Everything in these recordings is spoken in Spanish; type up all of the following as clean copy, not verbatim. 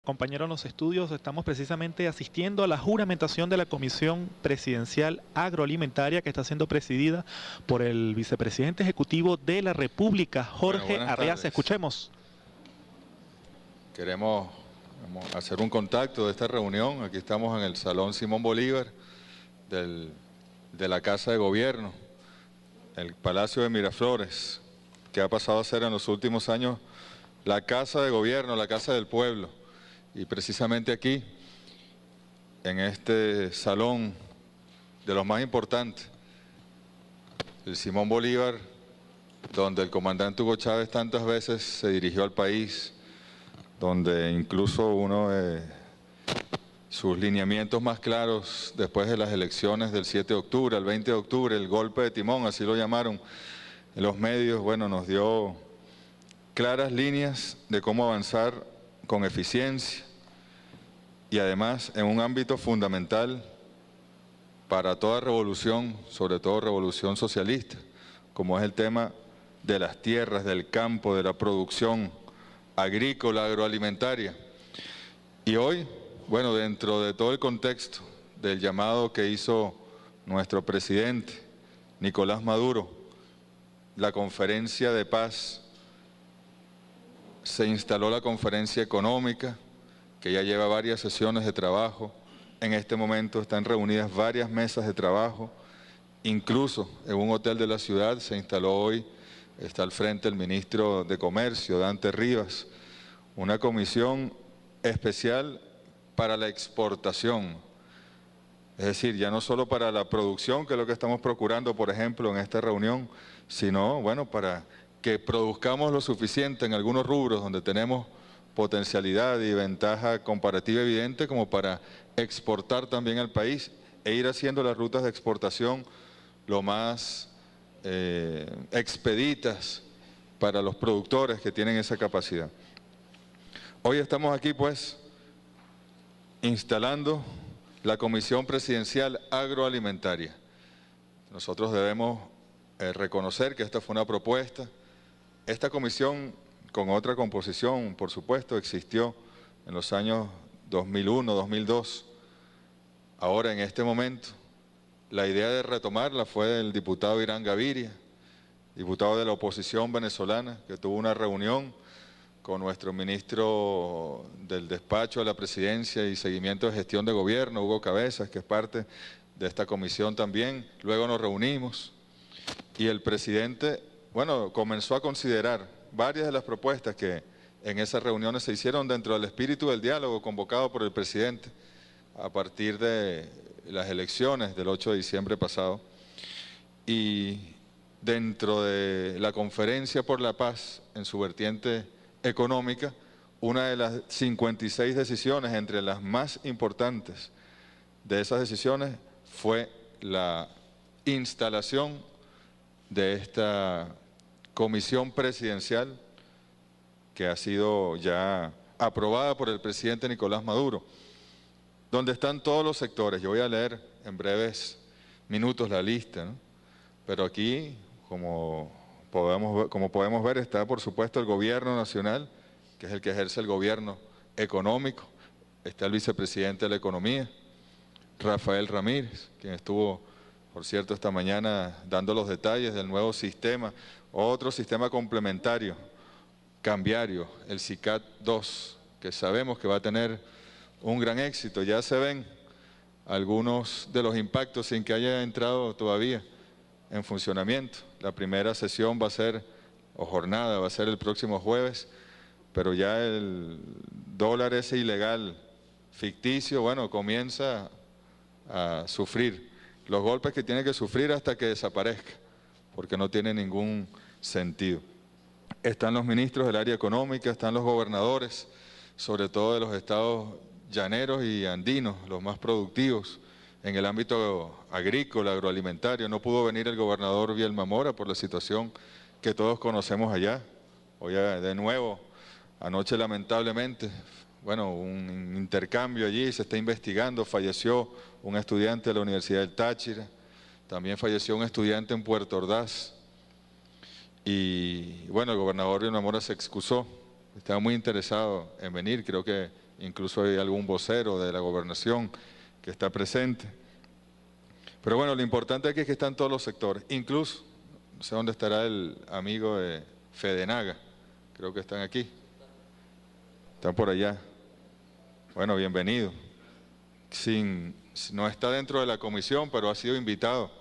Compañeros en los estudios, estamos precisamente asistiendo a la juramentación de la Comisión Presidencial Agroalimentaria que está siendo presidida por el vicepresidente ejecutivo de la República, Jorge Arreaza. Escuchemos. Queremos hacer un contacto de esta reunión. Aquí estamos en el Salón Simón Bolívar de la Casa de Gobierno, el Palacio de Miraflores, que ha pasado a ser en los últimos años la Casa de Gobierno, la Casa del Pueblo. Y precisamente aquí, en este salón de los más importantes, el Simón Bolívar, donde el comandante Hugo Chávez tantas veces se dirigió al país, donde incluso uno de sus lineamientos más claros después de las elecciones del 7 de octubre, al 20 de octubre, el golpe de timón, así lo llamaron en los medios, bueno, nos dio claras líneas de cómo avanzar con eficiencia y además en un ámbito fundamental para toda revolución, sobre todo revolución socialista, como es el tema de las tierras, del campo, de la producción agrícola, agroalimentaria. Y hoy, bueno, dentro de todo el contexto del llamado que hizo nuestro presidente Nicolás Maduro, la conferencia de paz, se instaló la conferencia económica, que ya lleva varias sesiones de trabajo. En este momento están reunidas varias mesas de trabajo, incluso en un hotel de la ciudad se instaló hoy, está al frente el ministro de Comercio, Dante Rivas, una comisión especial para la exportación, es decir, ya no solo para la producción, que es lo que estamos procurando, por ejemplo, en esta reunión, sino, bueno, para que produzcamos lo suficiente en algunos rubros donde tenemos potencialidad y ventaja comparativa evidente como para exportar también al país e ir haciendo las rutas de exportación lo más expeditas para los productores que tienen esa capacidad. Hoy estamos aquí pues instalando la Comisión Presidencial Agroalimentaria. Nosotros debemos reconocer que esta fue una propuesta. Esta comisión, con otra composición, por supuesto, existió en los años 2001, 2002. Ahora, en este momento, la idea de retomarla fue del diputado Irán Gaviria, diputado de la oposición venezolana, que tuvo una reunión con nuestro ministro del despacho de la presidencia y seguimiento de gestión de gobierno, Hugo Cabezas, que es parte de esta comisión también. Luego nos reunimos y el presidente, bueno, comenzó a considerar varias de las propuestas que en esas reuniones se hicieron dentro del espíritu del diálogo convocado por el presidente a partir de las elecciones del 8 de diciembre pasado. Y dentro de la Conferencia por la Paz, en su vertiente económica, una de las 56 decisiones, entre las más importantes de esas decisiones, fue la instalación de esta comisión presidencial que ha sido ya aprobada por el presidente Nicolás Maduro, donde están todos los sectores. Yo voy a leer en breves minutos la lista, ¿no? Pero aquí, como podemos ver, está por supuesto el gobierno nacional, que es el que ejerce el gobierno económico. Está el vicepresidente de la Economía, Rafael Ramírez, quien estuvo, por cierto, esta mañana dando los detalles del nuevo sistema, otro sistema complementario, cambiario, el SICAD 2, que sabemos que va a tener un gran éxito. Ya se ven algunos de los impactos sin que haya entrado todavía en funcionamiento. La primera sesión va a ser, o jornada, va a ser el próximo jueves, pero ya el dólar ese ilegal, ficticio, bueno, comienza a sufrir los golpes que tiene que sufrir hasta que desaparezca, porque no tiene ningún sentido. Están los ministros del área económica, están los gobernadores, sobre todo de los estados llaneros y andinos, los más productivos en el ámbito agrícola, agroalimentario. No pudo venir el gobernador Vielma Mora por la situación que todos conocemos allá. Hoy de nuevo, anoche lamentablemente, bueno, un intercambio allí, se está investigando, falleció un estudiante de la Universidad del Táchira, también falleció un estudiante en Puerto Ordaz, y bueno, el gobernador Vielma Mora se excusó, estaba muy interesado en venir, creo que incluso hay algún vocero de la gobernación que está presente. Pero bueno, lo importante aquí es que están todos los sectores, incluso, no sé dónde estará el amigo de Fedenaga, creo que están aquí, están por allá. Bueno, bienvenido. No está dentro de la comisión, pero ha sido invitado.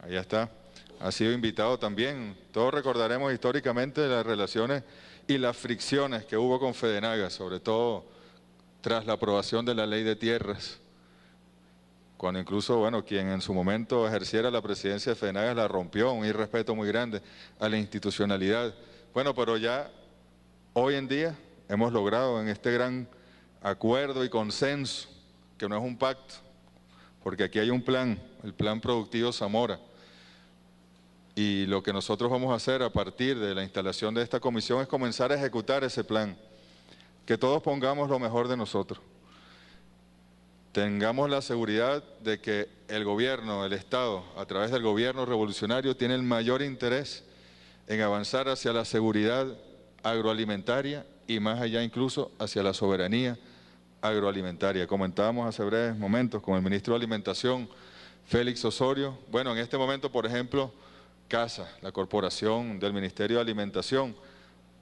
Allá está. Ha sido invitado también. Todos recordaremos históricamente las relaciones y las fricciones que hubo con Fedenaga, sobre todo tras la aprobación de la ley de tierras, cuando incluso, bueno, quien en su momento ejerciera la presidencia de Fedenaga la rompió, un irrespeto muy grande a la institucionalidad. Bueno, pero ya hoy en día hemos logrado en este gran acuerdo y consenso, que no es un pacto, porque aquí hay un plan, el Plan Productivo Zamora, y lo que nosotros vamos a hacer a partir de la instalación de esta comisión es comenzar a ejecutar ese plan, que todos pongamos lo mejor de nosotros, tengamos la seguridad de que el gobierno, el Estado, a través del gobierno revolucionario, tiene el mayor interés en avanzar hacia la seguridad agroalimentaria y más allá incluso hacia la soberanía agroalimentaria. Comentábamos hace breves momentos con el ministro de Alimentación, Félix Osorio. Bueno, en este momento, por ejemplo, CASA, la corporación del Ministerio de Alimentación,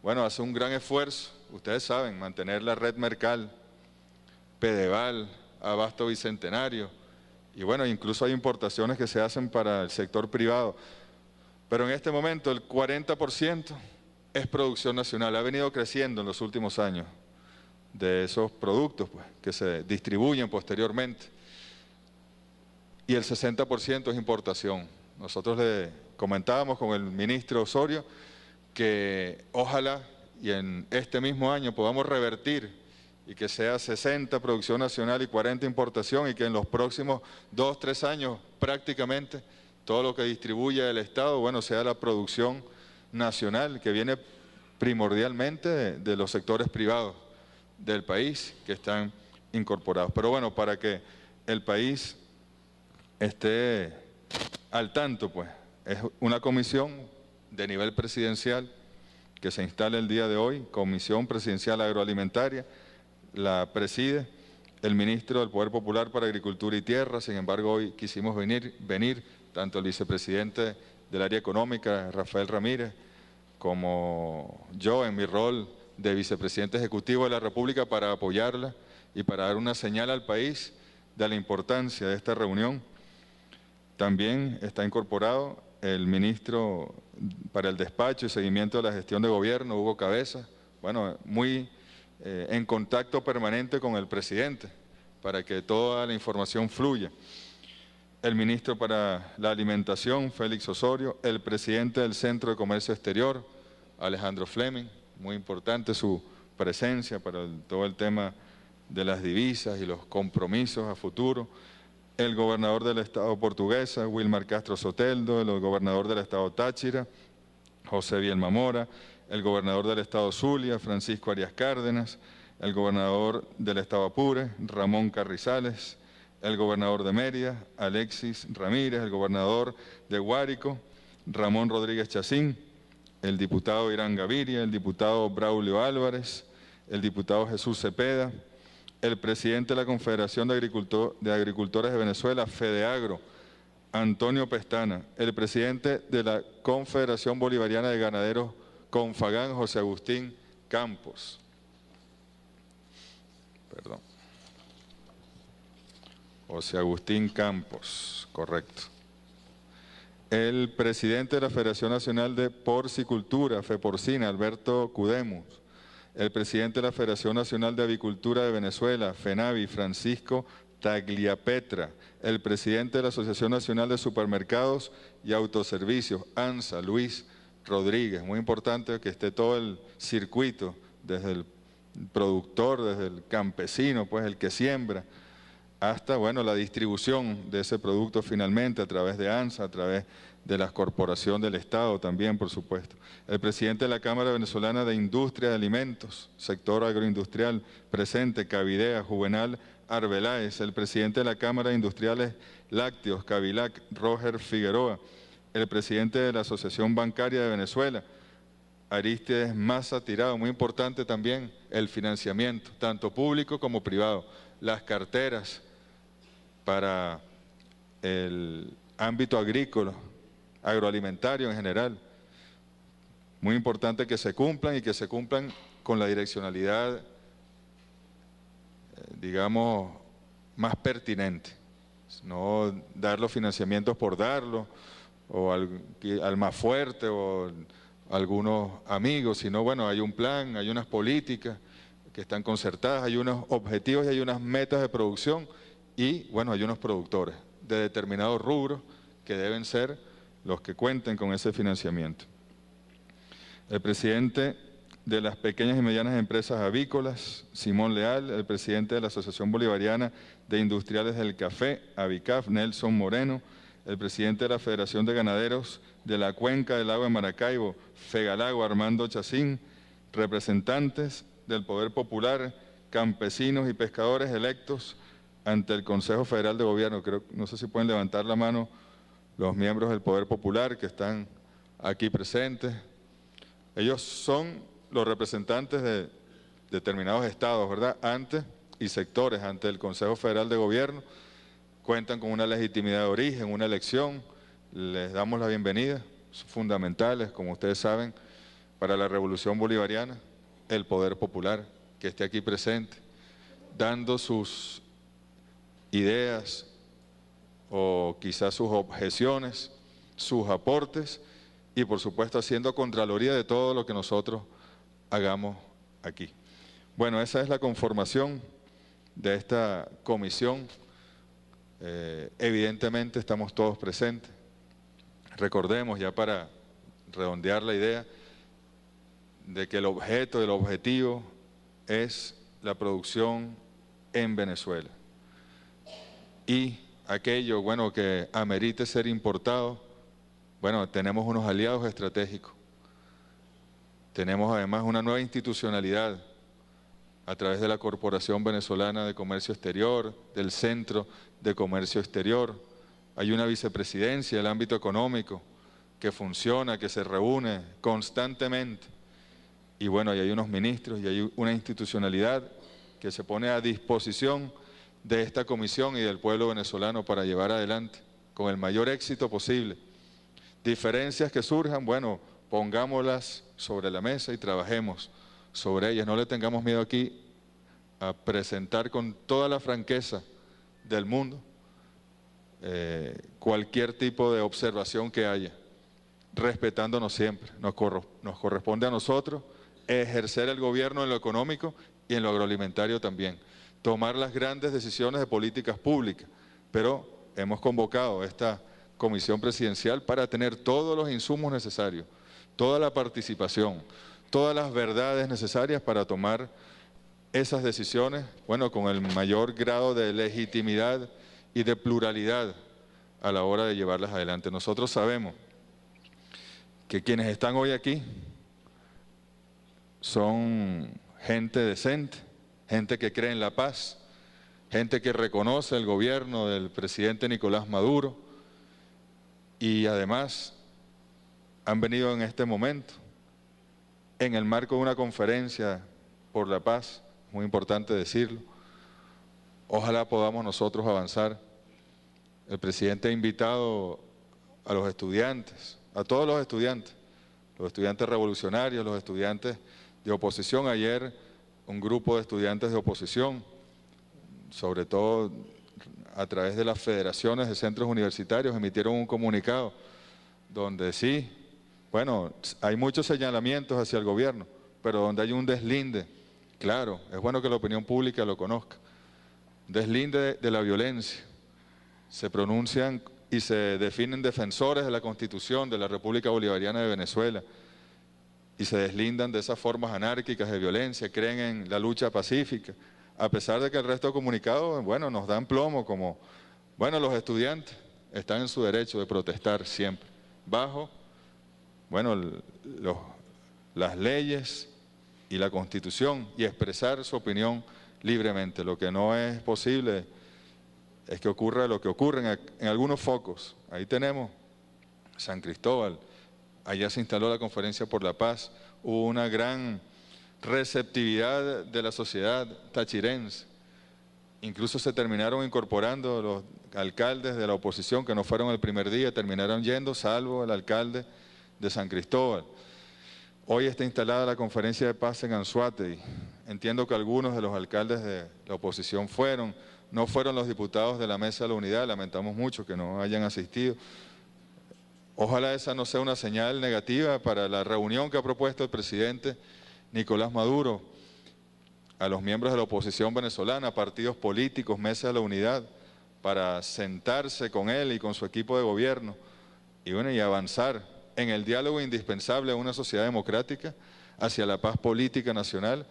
bueno, hace un gran esfuerzo, ustedes saben, mantener la red Mercal, Pedeval, Abasto Bicentenario, y bueno, incluso hay importaciones que se hacen para el sector privado. Pero en este momento el 40% es producción nacional, ha venido creciendo en los últimos años de esos productos pues, que se distribuyen posteriormente. Y el 60% es importación. Nosotros le comentábamos con el ministro Osorio que ojalá y en este mismo año podamos revertir y que sea 60 producción nacional y 40 importación y que en los próximos 2, 3 años prácticamente todo lo que distribuye el Estado, bueno, sea la producción nacional que viene primordialmente de los sectores privados del país que están incorporados. Pero bueno, para que el país esté al tanto, pues, es una comisión de nivel presidencial que se instala el día de hoy, Comisión Presidencial Agroalimentaria, la preside el ministro del Poder Popular para Agricultura y Tierra. Sin embargo, hoy quisimos venir tanto el vicepresidente del área económica, Rafael Ramírez, como yo en mi rol de vicepresidente ejecutivo de la República para apoyarla y para dar una señal al país de la importancia de esta reunión. También está incorporado el ministro para el despacho y seguimiento de la gestión de gobierno, Hugo Cabeza, bueno, muy en contacto permanente con el presidente para que toda la información fluya. El ministro para la Alimentación, Félix Osorio, el presidente del Centro de Comercio Exterior, Alejandro Fleming, muy importante su presencia para todo el tema de las divisas y los compromisos a futuro, el gobernador del Estado Portuguesa, Wilmar Castro Soteldo, el gobernador del Estado Táchira, José Bielma Mora, el gobernador del Estado Zulia, Francisco Arias Cárdenas, el gobernador del Estado Apure, Ramón Carrizales, el gobernador de Mérida, Alexis Ramírez, el gobernador de Guárico, Ramón Rodríguez Chacín, el diputado Irán Gaviria, el diputado Braulio Álvarez, el diputado Jesús Cepeda, el presidente de la Confederación de Agricultores de Venezuela, FEDEAGRO, Antonio Pestana, el presidente de la Confederación Bolivariana de Ganaderos, CONFAGAN, José Agustín Campos. Perdón. José Agustín Campos, correcto. El presidente de la Federación Nacional de Porcicultura, FEPORCINA, Alberto Cudemus. El presidente de la Federación Nacional de Avicultura de Venezuela, FENAVI, Francisco Tagliapetra. El presidente de la Asociación Nacional de Supermercados y Autoservicios, ANSA, Luis Rodríguez. Muy importante que esté todo el circuito, desde el productor, desde el campesino, pues el que siembra, hasta, bueno, la distribución de ese producto finalmente a través de ANSA, a través de la corporación del Estado también, por supuesto. El presidente de la Cámara Venezolana de Industria de Alimentos, sector agroindustrial, presente, Cavidea, Juvenal Arbeláez. El presidente de la Cámara de Industriales Lácteos, Cavilac, Roger Figueroa. El presidente de la Asociación Bancaria de Venezuela, Arístides Maza Tirado, muy importante también el financiamiento, tanto público como privado, las carteras para el ámbito agrícola, agroalimentario en general. Muy importante que se cumplan y que se cumplan con la direccionalidad, digamos, más pertinente. No dar los financiamientos por darlos, o al más fuerte, o algunos amigos, sino bueno, hay un plan, hay unas políticas que están concertadas, hay unos objetivos y hay unas metas de producción y bueno, hay unos productores de determinados rubros que deben ser los que cuenten con ese financiamiento. El presidente de las pequeñas y medianas empresas avícolas, Simón Leal, el presidente de la Asociación Bolivariana de Industriales del Café, ABICAF, Nelson Moreno, el presidente de la Federación de Ganaderos de la Cuenca del Lago de Maracaibo, FEGALAGO, Armando Chacín, representantes del Poder Popular, campesinos y pescadores electos ante el Consejo Federal de Gobierno. No sé si pueden levantar la mano los miembros del Poder Popular que están aquí presentes. Ellos son los representantes de determinados estados, ¿verdad? Y sectores ante el Consejo Federal de Gobierno. Cuentan con una legitimidad de origen, una elección. Les damos la bienvenida. Son fundamentales, como ustedes saben, para la revolución bolivariana, el poder popular que esté aquí presente, dando sus ideas o quizás sus objeciones, sus aportes y por supuesto haciendo contraloría de todo lo que nosotros hagamos aquí. Bueno, esa es la conformación de esta comisión. Evidentemente estamos todos presentes. Recordemos, ya para redondear la idea, de que el objeto, el objetivo es la producción en Venezuela. Y aquello, bueno, que amerite ser importado, bueno, tenemos unos aliados estratégicos. Tenemos además una nueva institucionalidad a través de la Corporación Venezolana de Comercio Exterior, del Centro de Comercio Exterior. Hay una vicepresidencia del ámbito económico que funciona, que se reúne constantemente. Y bueno, y hay unos ministros y hay una institucionalidad que se pone a disposición de esta comisión y del pueblo venezolano para llevar adelante con el mayor éxito posible. Diferencias que surjan, bueno, pongámoslas sobre la mesa y trabajemos sobre ellas. No le tengamos miedo aquí a presentar con toda la franqueza del mundo cualquier tipo de observación que haya, respetándonos siempre. Nos corresponde a nosotros ejercer el gobierno en lo económico y en lo agroalimentario también, tomar las grandes decisiones de políticas públicas, pero hemos convocado esta comisión presidencial para tener todos los insumos necesarios, toda la participación, todas las verdades necesarias para tomar esas decisiones, bueno, con el mayor grado de legitimidad y de pluralidad a la hora de llevarlas adelante. Nosotros sabemos que quienes están hoy aquí son gente decente, gente que cree en la paz, gente que reconoce el gobierno del presidente Nicolás Maduro y además han venido en este momento en el marco de una conferencia por la paz, muy importante decirlo. Ojalá podamos nosotros avanzar. El presidente ha invitado a los estudiantes, a todos los estudiantes revolucionarios, los estudiantes de oposición. Ayer un grupo de estudiantes de oposición, sobre todo a través de las federaciones de centros universitarios, emitieron un comunicado donde sí, bueno, hay muchos señalamientos hacia el gobierno, pero donde hay un deslinde, claro, es bueno que la opinión pública lo conozca, deslinde de la violencia. Se pronuncian y se definen defensores de la Constitución de la República Bolivariana de Venezuela y se deslindan de esas formas anárquicas de violencia, creen en la lucha pacífica, a pesar de que el resto de comunicados, bueno, nos dan plomo como, bueno, los estudiantes están en su derecho de protestar siempre, bajo, bueno, las leyes y la Constitución y expresar su opinión libremente. Lo que no es posible es que ocurra lo que ocurre en algunos focos. Ahí tenemos San Cristóbal, allá se instaló la Conferencia por la Paz, hubo una gran receptividad de la sociedad tachirense. Incluso se terminaron incorporando los alcaldes de la oposición que no fueron el primer día, terminaron yendo, salvo el alcalde de San Cristóbal. Hoy está instalada la conferencia de paz en Anzoátegui. Entiendo que algunos de los alcaldes de la oposición no fueron los diputados de la Mesa de la Unidad, lamentamos mucho que no hayan asistido. Ojalá esa no sea una señal negativa para la reunión que ha propuesto el presidente Nicolás Maduro a los miembros de la oposición venezolana, partidos políticos, Mesa de la Unidad, para sentarse con él y con su equipo de gobierno y avanzar en el diálogo indispensable a una sociedad democrática hacia la paz política nacional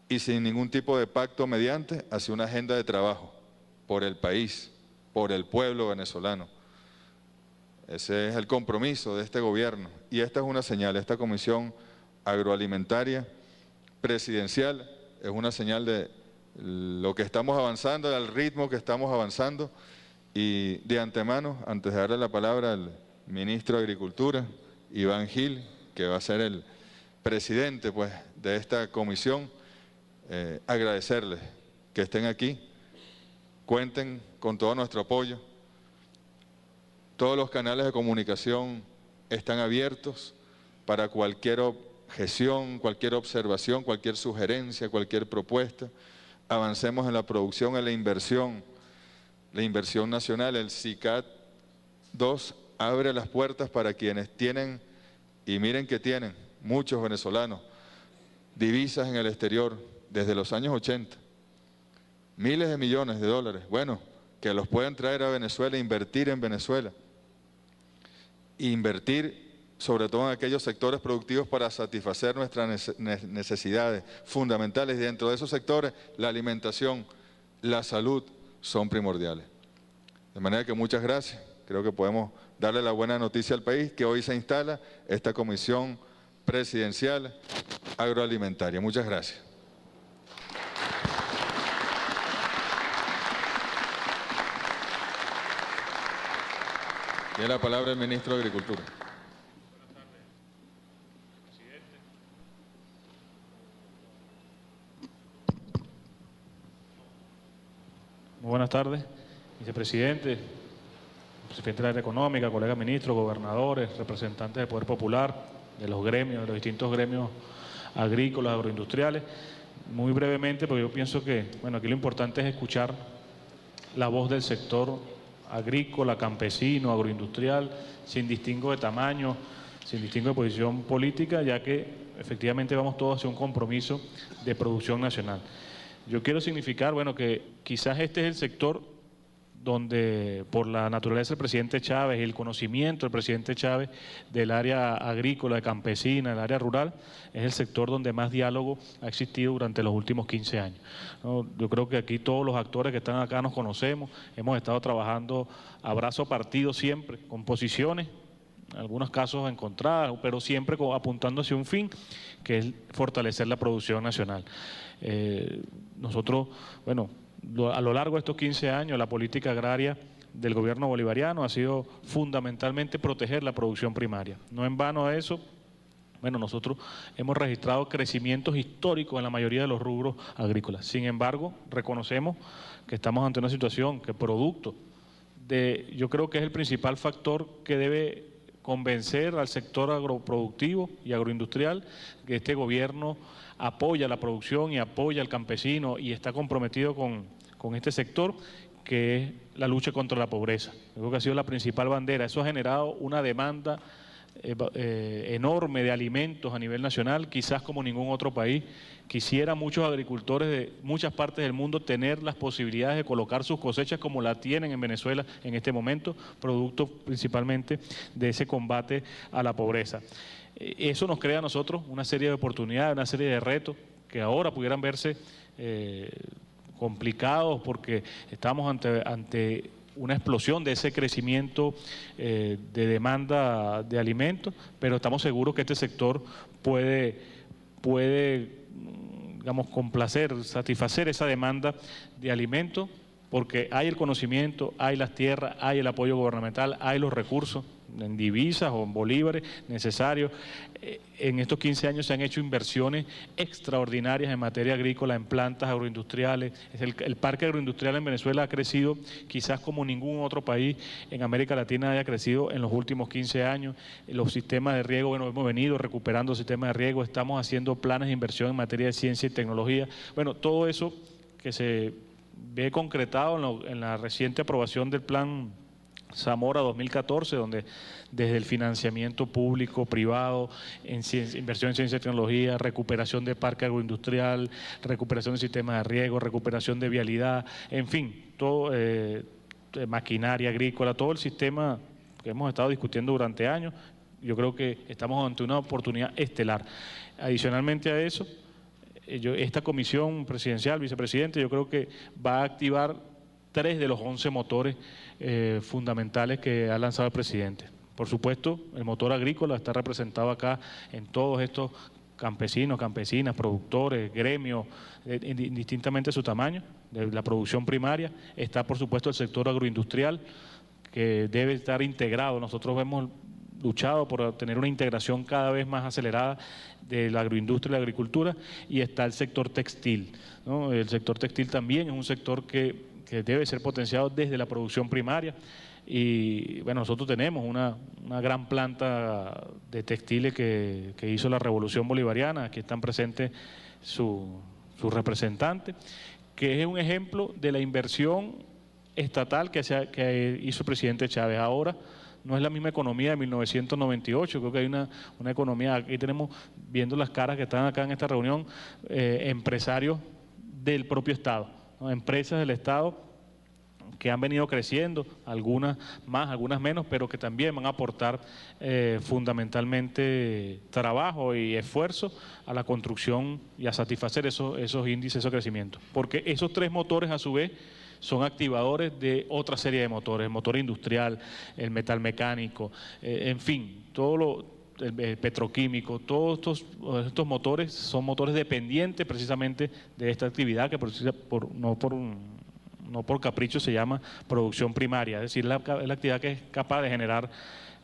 y sin ningún tipo de pacto mediante hacia una agenda de trabajo por el país, por el pueblo venezolano. Ese es el compromiso de este gobierno y esta es una señal, esta comisión agroalimentaria presidencial es una señal de lo que estamos avanzando, del ritmo que estamos avanzando y de antemano, antes de darle la palabra al ministro de Agricultura, Iván Gil, que va a ser el presidente pues, de esta comisión, agradecerles que estén aquí, cuenten con todo nuestro apoyo. Todos los canales de comunicación están abiertos para cualquier objeción, cualquier observación, cualquier sugerencia, cualquier propuesta. Avancemos en la producción, en la inversión nacional. El SICAD 2 abre las puertas para quienes tienen, y miren que tienen, muchos venezolanos, divisas en el exterior desde los años 80, miles de millones de dólares, bueno, que los puedan traer a Venezuela e invertir en Venezuela. Invertir sobre todo en aquellos sectores productivos para satisfacer nuestras necesidades fundamentales y dentro de esos sectores la alimentación, la salud son primordiales. De manera que muchas gracias, creo que podemos darle la buena noticia al país que hoy se instala esta comisión presidencial agroalimentaria. Muchas gracias. Tiene la palabra el ministro de Agricultura. Muy buenas tardes, vicepresidente, presidente del área económica, colegas ministros, gobernadores, representantes del Poder Popular, de los gremios, de los distintos gremios agrícolas, agroindustriales. Muy brevemente, porque yo pienso que, bueno, aquí lo importante es escuchar la voz del sector agrícola, campesino, agroindustrial, sin distingo de tamaño, sin distingo de posición política, ya que efectivamente vamos todos hacia un compromiso de producción nacional. Yo quiero significar, bueno, que quizás este es el sector donde, por la naturaleza del presidente Chávez y el conocimiento del presidente Chávez del área agrícola, campesina, del área rural, es el sector donde más diálogo ha existido durante los últimos 15 años. ¿No? Yo creo que aquí todos los actores que están acá nos conocemos, hemos estado trabajando a brazo partido siempre, con posiciones, en algunos casos encontradas, pero siempre apuntando hacia un fin, que es fortalecer la producción nacional. Nosotros, bueno, a lo largo de estos 15 años, la política agraria del gobierno bolivariano ha sido fundamentalmente proteger la producción primaria. No en vano a eso, bueno, nosotros hemos registrado crecimientos históricos en la mayoría de los rubros agrícolas. Sin embargo, reconocemos que estamos ante una situación que producto de, yo creo que es el principal factor que debe convencer al sector agroproductivo y agroindustrial que este gobierno apoya la producción y apoya al campesino y está comprometido con este sector, que es la lucha contra la pobreza. Creo que ha sido la principal bandera. Eso ha generado una demanda enorme de alimentos a nivel nacional, quizás como ningún otro país. Quisiera muchos agricultores de muchas partes del mundo tener las posibilidades de colocar sus cosechas como la tienen en Venezuela en este momento, producto principalmente de ese combate a la pobreza. Eso nos crea a nosotros una serie de oportunidades, una serie de retos que ahora pudieran verse complicados porque estamos ante una explosión de ese crecimiento de demanda de alimentos, pero estamos seguros que este sector puede digamos, satisfacer esa demanda de alimentos, porque hay el conocimiento, hay las tierras, hay el apoyo gubernamental, hay los recursos. en divisas o en bolívares necesarios. En estos 15 años se han hecho inversiones extraordinarias en materia agrícola, en plantas agroindustriales. El parque agroindustrial en Venezuela ha crecido quizás como ningún otro país en América Latina haya crecido en los últimos 15 años. Los sistemas de riego, bueno, hemos venido recuperando sistemas de riego, estamos haciendo planes de inversión en materia de ciencia y tecnología. Bueno, todo eso que se ve concretado en la reciente aprobación del Plan Zamora 2014, donde desde el financiamiento público, privado, inversión en ciencia y tecnología, recuperación de parque agroindustrial, recuperación de sistemas de riego, recuperación de vialidad, en fin, todo, maquinaria agrícola, todo el sistema que hemos estado discutiendo durante años. Yo creo que estamos ante una oportunidad estelar. Adicionalmente a eso, esta comisión presidencial, vicepresidente, yo creo que va a activar 3 de los 11 motores fundamentales que ha lanzado el presidente. Por supuesto, el motor agrícola está representado acá en todos estos campesinos, campesinas, productores, gremios, indistintamente su tamaño, de la producción primaria. Está, por supuesto, el sector agroindustrial, que debe estar integrado. Nosotros hemos luchado por tener una integración cada vez más acelerada de la agroindustria y la agricultura, y está el sector textil, ¿no? El sector textil también es un sector que debe ser potenciado desde la producción primaria. Y bueno, nosotros tenemos una gran planta de textiles que hizo la Revolución Bolivariana. Aquí están presentes sus representantes, que es un ejemplo de la inversión estatal que hizo el presidente Chávez. Ahora no es la misma economía de 1998, creo que hay una economía, aquí tenemos, viendo las caras que están acá en esta reunión, empresarios del propio Estado, ¿no? Empresas del Estado que han venido creciendo, algunas más, algunas menos, pero que también van a aportar fundamentalmente trabajo y esfuerzo a la construcción y a satisfacer esos índices, esos crecimientos. Porque esos 3 motores a su vez son activadores de otra serie de motores, el motor industrial, el metal mecánico, en fin, el petroquímico, todos estos motores son motores dependientes precisamente de esta actividad que no por capricho se llama producción primaria, es decir, la actividad que es capaz de generar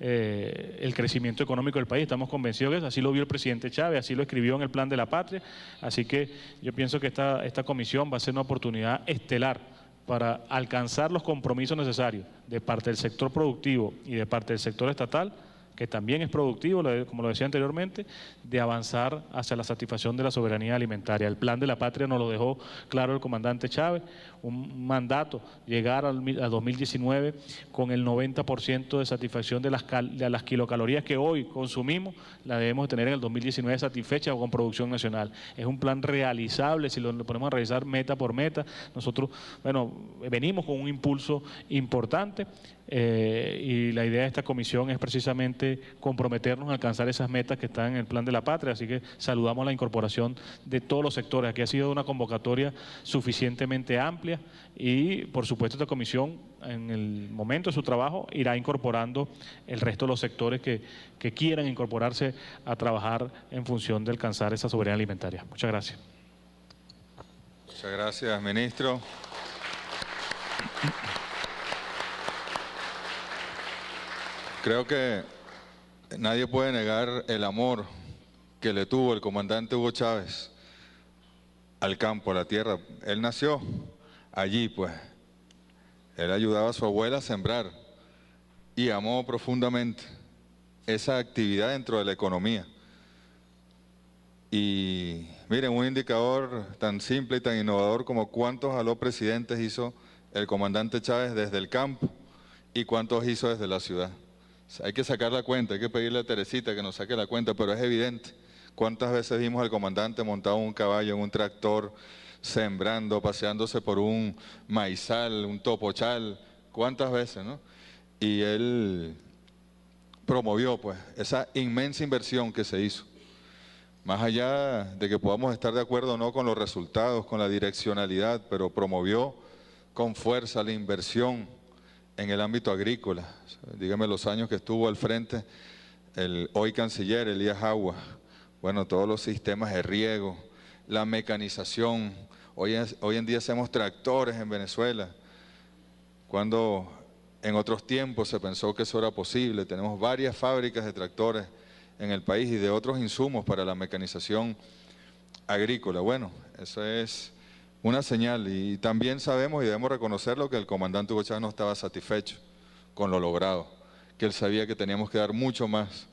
el crecimiento económico del país. Estamos convencidos de eso, así lo vio el presidente Chávez, así lo escribió en el Plan de la Patria, así que yo pienso que esta comisión va a ser una oportunidad estelar para alcanzar los compromisos necesarios de parte del sector productivo y de parte del sector estatal, que también es productivo, como lo decía anteriormente, de avanzar hacia la satisfacción de la soberanía alimentaria. El Plan de la Patria nos lo dejó claro el comandante Chávez, un mandato, llegar a 2019 con el 90% de satisfacción de las kilocalorías que hoy consumimos, la debemos tener en el 2019 satisfecha con producción nacional. Es un plan realizable, si lo ponemos a realizar meta por meta. Nosotros, bueno, venimos con un impulso importante, y la idea de esta comisión es precisamente comprometernos a alcanzar esas metas que están en el Plan de la Patria, así que saludamos la incorporación de todos los sectores. Aquí ha sido una convocatoria suficientemente amplia y por supuesto esta comisión en el momento de su trabajo irá incorporando el resto de los sectores que quieran incorporarse a trabajar en función de alcanzar esa soberanía alimentaria. Muchas gracias. Muchas gracias, ministro. Creo que nadie puede negar el amor que le tuvo el comandante Hugo Chávez al campo, a la tierra. Él nació allí, pues. Él ayudaba a su abuela a sembrar y amó profundamente esa actividad dentro de la economía. Y miren, un indicador tan simple y tan innovador como cuántos aló presidentes hizo el comandante Chávez desde el campo y cuántos hizo desde la ciudad. O sea, hay que sacar la cuenta, hay que pedirle a Teresita que nos saque la cuenta, pero es evidente. ¿Cuántas veces vimos al comandante montado en un caballo, en un tractor, sembrando, paseándose por un maizal, un topochal? ¿Cuántas veces, no? Y él promovió, pues, esa inmensa inversión que se hizo. Más allá de que podamos estar de acuerdo o no con los resultados, con la direccionalidad, pero promovió con fuerza la inversión en el ámbito agrícola. Dígame los años que estuvo al frente el hoy canciller Elías Agua. Bueno, todos los sistemas de riego, la mecanización. Hoy en día hacemos tractores en Venezuela. Cuando En otros tiempos se pensó que eso era posible. Tenemos varias fábricas de tractores en el país y de otros insumos para la mecanización agrícola. Bueno, eso es una señal y también sabemos y debemos reconocerlo que el comandante Hugo Chávez no estaba satisfecho con lo logrado, que él sabía que teníamos que dar mucho más,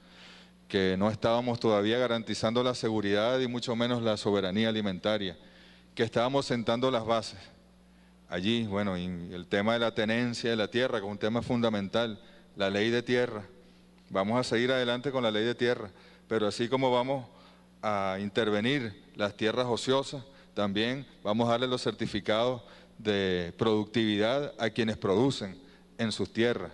que no estábamos todavía garantizando la seguridad y mucho menos la soberanía alimentaria, que estábamos sentando las bases. Allí, bueno, y el tema de la tenencia de la tierra, que es un tema fundamental, la ley de tierra. Vamos a seguir adelante con la ley de tierra, pero así como vamos a intervenir las tierras ociosas, también vamos a darle los certificados de productividad a quienes producen en sus tierras.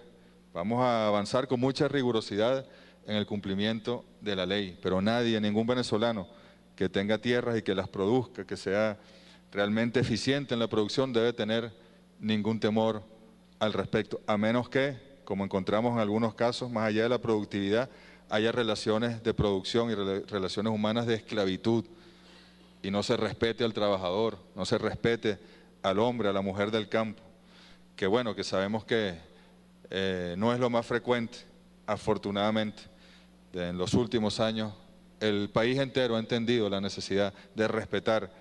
Vamos a avanzar con mucha rigurosidad en el cumplimiento de la ley, pero nadie, ningún venezolano que tenga tierras y que las produzca, que sea realmente eficiente en la producción, debe tener ningún temor al respecto, a menos que, como encontramos en algunos casos, más allá de la productividad, haya relaciones de producción y relaciones humanas de esclavitud y no se respete al trabajador, no se respete al hombre, a la mujer del campo, que bueno, que sabemos que no es lo más frecuente, afortunadamente. En los últimos años el país entero ha entendido la necesidad de respetar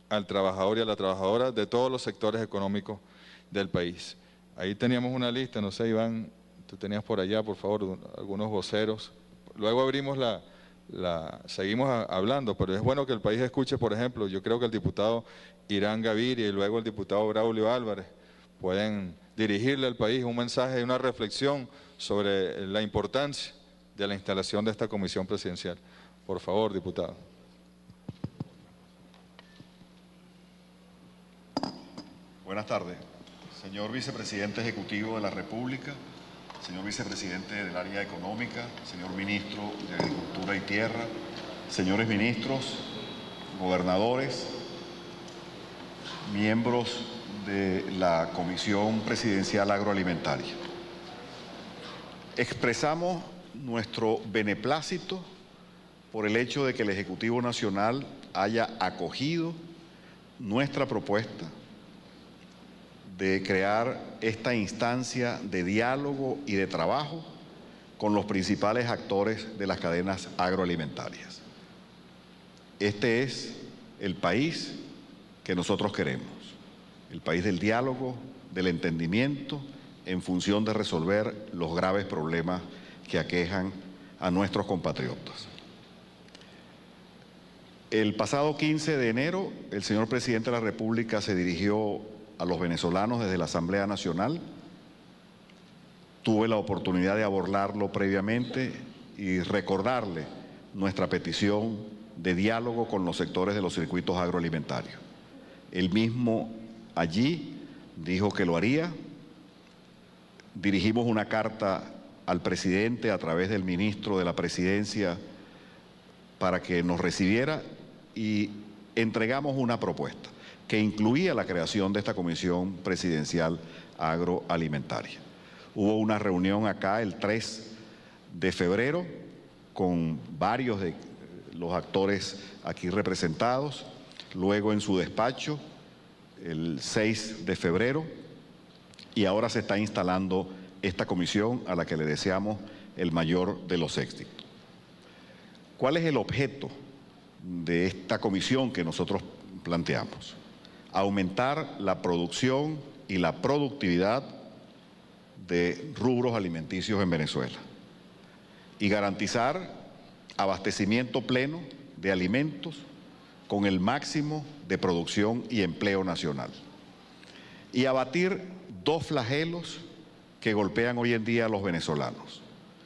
al trabajador y a la trabajadora de todos los sectores económicos del país. Ahí teníamos una lista, no sé, Iván, tú tenías por allá, por favor, algunos voceros. Luego abrimos seguimos hablando, pero es bueno que el país escuche, por ejemplo, yo creo que el diputado Irán Gaviria y luego el diputado Braulio Álvarez pueden dirigirle al país un mensaje y una reflexión sobre la importancia de la instalación de esta comisión presidencial. Por favor, diputado. Buenas tardes. Señor Vicepresidente Ejecutivo de la República, señor Vicepresidente del Área Económica, señor Ministro de Agricultura y Tierra, señores ministros, gobernadores, miembros de la Comisión Presidencial Agroalimentaria. Expresamos nuestro beneplácito por el hecho de que el Ejecutivo Nacional haya acogido nuestra propuesta de crear esta instancia de diálogo y de trabajo con los principales actores de las cadenas agroalimentarias. Este es el país que nosotros queremos, el país del diálogo, del entendimiento, en función de resolver los graves problemas que aquejan a nuestros compatriotas. El pasado 15 de enero, el señor Presidente de la República se dirigió a los venezolanos desde la Asamblea Nacional. Tuve la oportunidad de abordarlo previamente y recordarle nuestra petición de diálogo con los sectores de los circuitos agroalimentarios. Él mismo allí dijo que lo haría. Dirigimos una carta al presidente a través del ministro de la Presidencia para que nos recibiera y entregamos una propuesta que incluía la creación de esta Comisión Presidencial Agroalimentaria. Hubo una reunión acá el 3 de febrero con varios de los actores aquí representados, luego en su despacho el 6 de febrero y ahora se está instalando esta comisión a la que le deseamos el mayor de los éxitos. ¿Cuál es el objeto de esta comisión que nosotros planteamos? Aumentar la producción y la productividad de rubros alimenticios en Venezuela y garantizar abastecimiento pleno de alimentos con el máximo de producción y empleo nacional y abatir dos flagelos que golpean hoy en día a los venezolanos: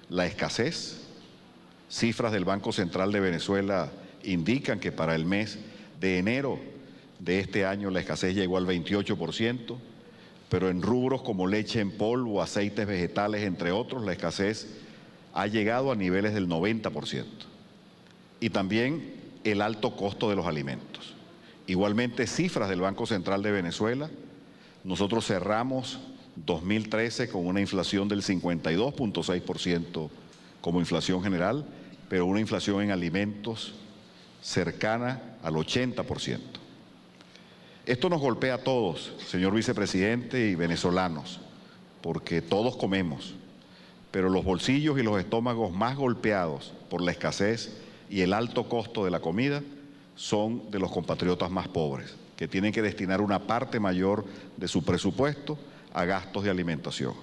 la escasez. Cifras del Banco Central de Venezuela indican que para el mes de enero de este año la escasez llegó al 28%, pero en rubros como leche en polvo, aceites vegetales, entre otros, la escasez ha llegado a niveles del 90%. Y también el alto costo de los alimentos. Igualmente, cifras del Banco Central de Venezuela, nosotros cerramos 2013 con una inflación del 52.6% como inflación general, pero una inflación en alimentos cercana al 80%. Esto nos golpea a todos, señor vicepresidente y venezolanos, porque todos comemos, pero los bolsillos y los estómagos más golpeados por la escasez y el alto costo de la comida son de los compatriotas más pobres, que tienen que destinar una parte mayor de su presupuesto a gastos de alimentación.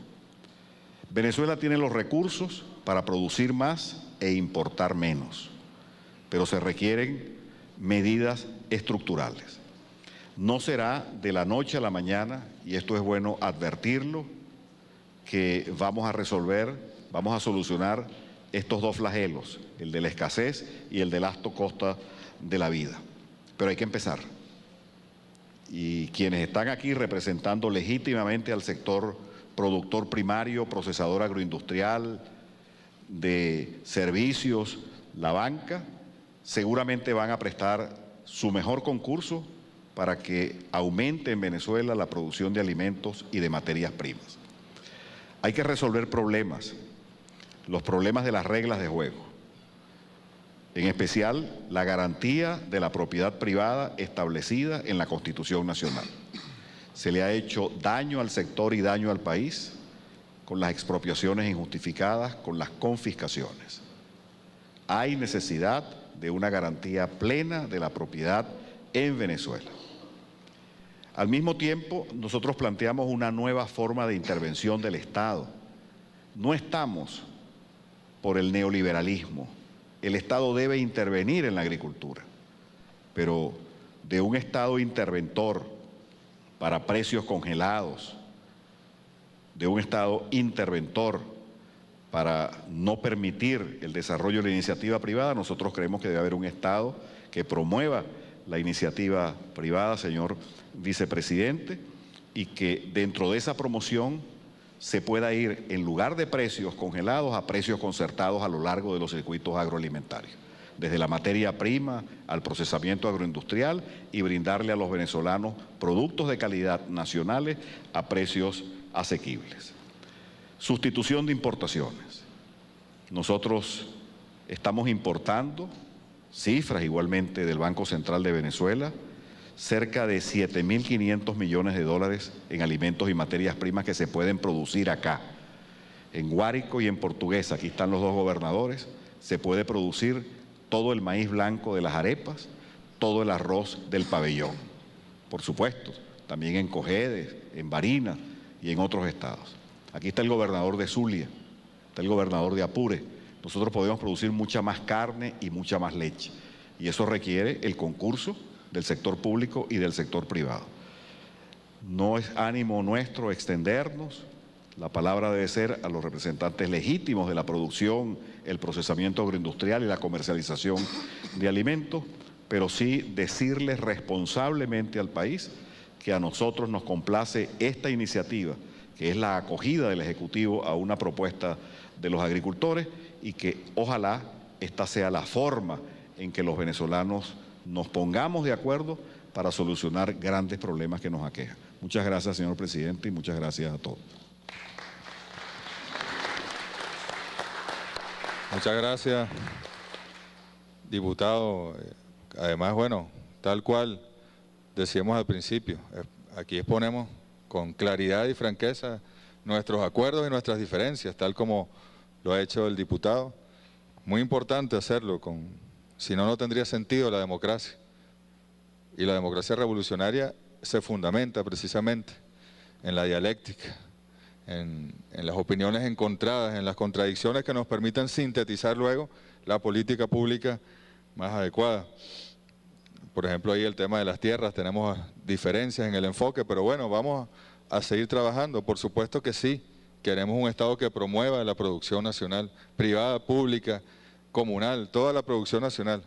Venezuela tiene los recursos para producir más e importar menos, pero se requieren medidas estructurales. No será de la noche a la mañana, y esto es bueno advertirlo, que vamos a solucionar estos dos flagelos, el de la escasez y el del alto costo de la vida. Pero hay que empezar. Y quienes están aquí representando legítimamente al sector productor primario, procesador agroindustrial, de servicios, la banca, seguramente van a prestar su mejor concurso para que aumente en Venezuela la producción de alimentos y de materias primas. Hay que resolver problemas, los problemas de las reglas de juego, en especial la garantía de la propiedad privada establecida en la Constitución Nacional. Se le ha hecho daño al sector y daño al país con las expropiaciones injustificadas, con las confiscaciones. Hay necesidad de una garantía plena de la propiedad en Venezuela. Al mismo tiempo, nosotros planteamos una nueva forma de intervención del Estado. No estamos por el neoliberalismo. El Estado debe intervenir en la agricultura, pero de un Estado interventor para precios congelados, de un Estado interventor para no permitir el desarrollo de la iniciativa privada, nosotros creemos que debe haber un Estado que promueva la iniciativa privada, señor vicepresidente, y que dentro de esa promoción se pueda ir, en lugar de precios congelados, a precios concertados a lo largo de los circuitos agroalimentarios, desde la materia prima al procesamiento agroindustrial, y brindarle a los venezolanos productos de calidad nacionales a precios asequibles. Sustitución de importaciones. Nosotros estamos importando, cifras igualmente del Banco Central de Venezuela, cerca de 7.500 millones de dólares en alimentos y materias primas que se pueden producir acá. En Guárico y en Portuguesa, aquí están los dos gobernadores, se puede producir todo el maíz blanco de las arepas, todo el arroz del pabellón. Por supuesto, también en Cojedes, en Barinas y en otros estados. Aquí está el gobernador de Zulia, está el gobernador de Apure. Nosotros podemos producir mucha más carne y mucha más leche, y eso requiere el concurso del sector público y del sector privado. No es ánimo nuestro extendernos, la palabra debe ser a los representantes legítimos de la producción, el procesamiento agroindustrial y la comercialización de alimentos, pero sí decirles responsablemente al país que a nosotros nos complace esta iniciativa, que es la acogida del Ejecutivo a una propuesta de los agricultores, y que ojalá esta sea la forma en que los venezolanos nos pongamos de acuerdo para solucionar grandes problemas que nos aquejan. Muchas gracias, señor presidente, y muchas gracias a todos. Muchas gracias, diputado. Además, bueno, tal cual decíamos al principio, aquí exponemos con claridad y franqueza nuestros acuerdos y nuestras diferencias, tal como lo ha hecho el diputado. Muy importante hacerlo, si no, no tendría sentido la democracia. Y la democracia revolucionaria se fundamenta precisamente en la dialéctica, en las opiniones encontradas, en las contradicciones que nos permitan sintetizar luego la política pública más adecuada. Por ejemplo, ahí el tema de las tierras, tenemos diferencias en el enfoque, pero bueno, vamos a seguir trabajando. Por supuesto que sí, queremos un Estado que promueva la producción nacional, privada, pública, comunal, toda la producción nacional,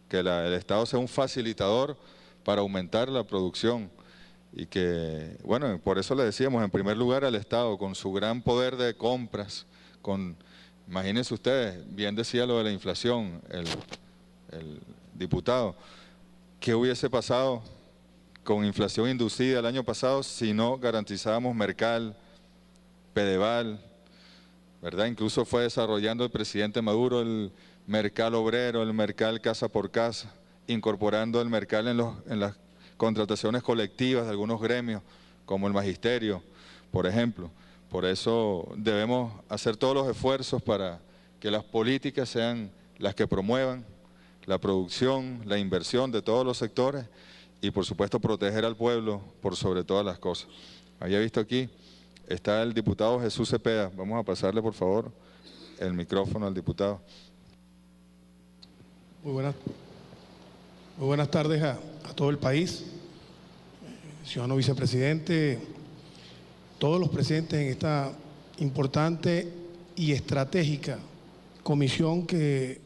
que el Estado sea un facilitador para aumentar la producción, y que, bueno, por eso le decíamos, en primer lugar al Estado, con su gran poder de compras, imagínense ustedes, bien decía lo de la inflación el diputado, ¿qué hubiese pasado con inflación inducida el año pasado si no garantizábamos Mercal, Pedeval, ¿verdad? Incluso fue desarrollando el presidente Maduro el Mercal obrero, el Mercal casa por casa, incorporando el Mercal en las contrataciones colectivas de algunos gremios, como el magisterio, por ejemplo. Por eso debemos hacer todos los esfuerzos para que las políticas sean las que promuevan la producción, la inversión de todos los sectores y por supuesto proteger al pueblo por sobre todas las cosas. Había visto aquí, está el diputado Jesús Cepeda. Vamos a pasarle por favor el micrófono al diputado. Muy buenas tardes a todo el país, ciudadano vicepresidente, todos los presentes en esta importante y estratégica comisión que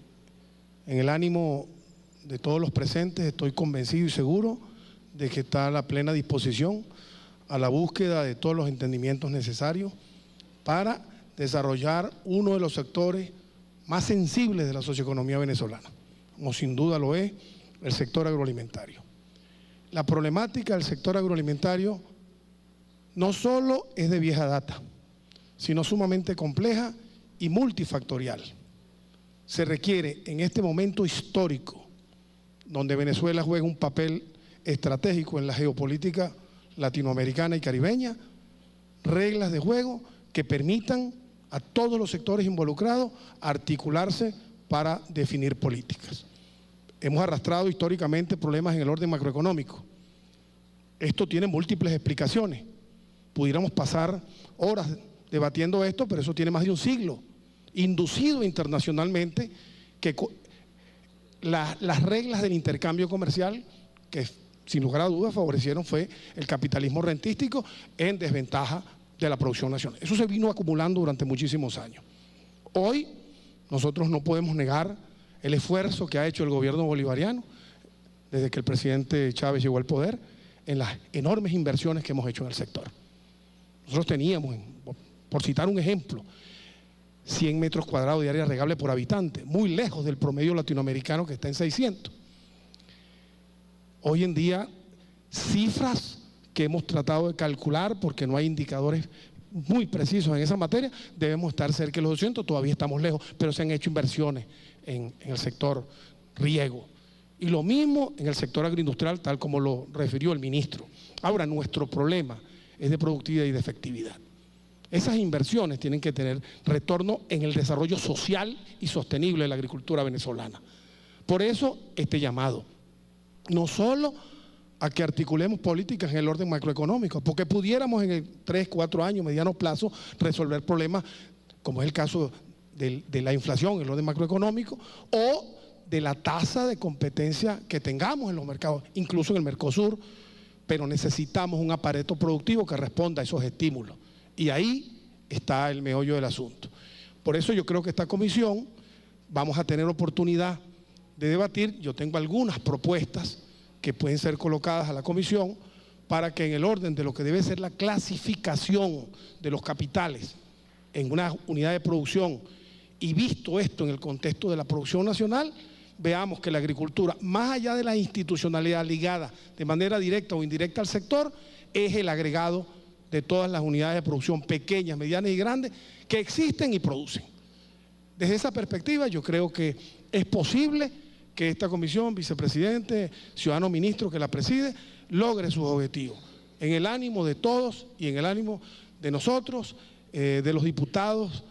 en el ánimo de todos los presentes estoy convencido y seguro de que está a la plena disposición a la búsqueda de todos los entendimientos necesarios para desarrollar uno de los sectores más sensibles de la socioeconomía venezolana, como sin duda lo es el sector agroalimentario. La problemática del sector agroalimentario no solo es de vieja data, sino sumamente compleja y multifactorial. Se requiere en este momento histórico, donde Venezuela juega un papel estratégico en la geopolítica latinoamericana y caribeña, reglas de juego que permitan a todos los sectores involucrados articularse para definir políticas. Hemos arrastrado históricamente problemas en el orden macroeconómico. Esto tiene múltiples explicaciones. Pudiéramos pasar horas debatiendo esto, pero eso tiene más de un siglo, inducido internacionalmente, que las reglas del intercambio comercial, que sin lugar a dudas favorecieron, fue el capitalismo rentístico en desventaja de la producción nacional. Eso se vino acumulando durante muchísimos años. Hoy nosotros no podemos negar el esfuerzo que ha hecho el gobierno bolivariano desde que el presidente Chávez llegó al poder en las enormes inversiones que hemos hecho en el sector. Nosotros teníamos, por citar un ejemplo, 100 metros cuadrados de área regable por habitante, muy lejos del promedio latinoamericano que está en 600. Hoy en día, cifras que hemos tratado de calcular porque no hay indicadores muy precisos en esa materia, debemos estar cerca de los 200, todavía estamos lejos, pero se han hecho inversiones en el sector riego. Y lo mismo en el sector agroindustrial, tal como lo refirió el ministro. Ahora, nuestro problema es de productividad y de efectividad. Esas inversiones tienen que tener retorno en el desarrollo social y sostenible de la agricultura venezolana. Por eso, este llamado, no solo a que articulemos políticas en el orden macroeconómico, porque pudiéramos en el 3, 4 años, mediano plazo, resolver problemas, como es el caso de la inflación en el orden macroeconómico, o de la tasa de competencia que tengamos en los mercados, incluso en el Mercosur, pero necesitamos un aparato productivo que responda a esos estímulos. Y ahí está el meollo del asunto. Por eso yo creo que esta comisión vamos a tener oportunidad de debatir. Yo tengo algunas propuestas que pueden ser colocadas a la comisión para que en el orden de lo que debe ser la clasificación de los capitales en una unidad de producción, y visto esto en el contexto de la producción nacional, veamos que la agricultura, más allá de la institucionalidad ligada de manera directa o indirecta al sector, es el agregado de todas las unidades de producción pequeñas, medianas y grandes que existen y producen. Desde esa perspectiva yo creo que es posible que esta comisión, vicepresidente, ciudadano ministro que la preside, logre sus objetivos. En el ánimo de todos y en el ánimo de nosotros, de los diputados,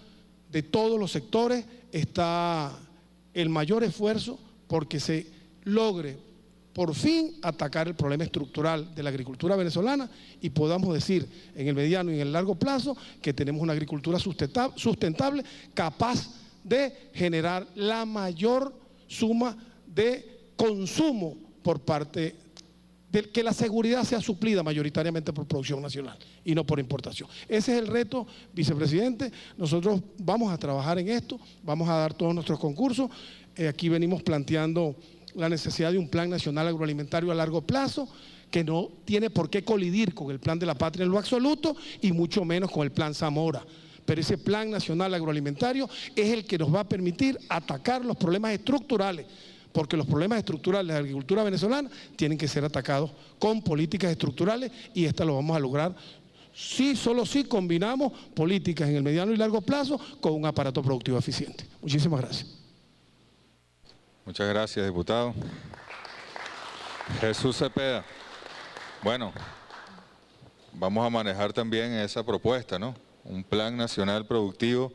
de todos los sectores, está el mayor esfuerzo porque se logre por fin atacar el problema estructural de la agricultura venezolana y podamos decir en el mediano y en el largo plazo que tenemos una agricultura sustentable, capaz de generar la mayor suma de consumo por parte de que la seguridad sea suplida mayoritariamente por producción nacional y no por importación. Ese es el reto, vicepresidente. Nosotros vamos a trabajar en esto, vamos a dar todos nuestros concursos. Aquí venimos planteando la necesidad de un plan nacional agroalimentario a largo plazo que no tiene por qué colidir con el plan de la patria en lo absoluto y mucho menos con el plan Zamora. Pero ese plan nacional agroalimentario es el que nos va a permitir atacar los problemas estructurales, porque los problemas estructurales de la agricultura venezolana tienen que ser atacados con políticas estructurales y esta lo vamos a lograr solo si combinamos políticas en el mediano y largo plazo con un aparato productivo eficiente. Muchísimas gracias. Muchas gracias, diputado. Jesús Cepeda. Bueno, vamos a manejar también esa propuesta, ¿no? un plan nacional productivo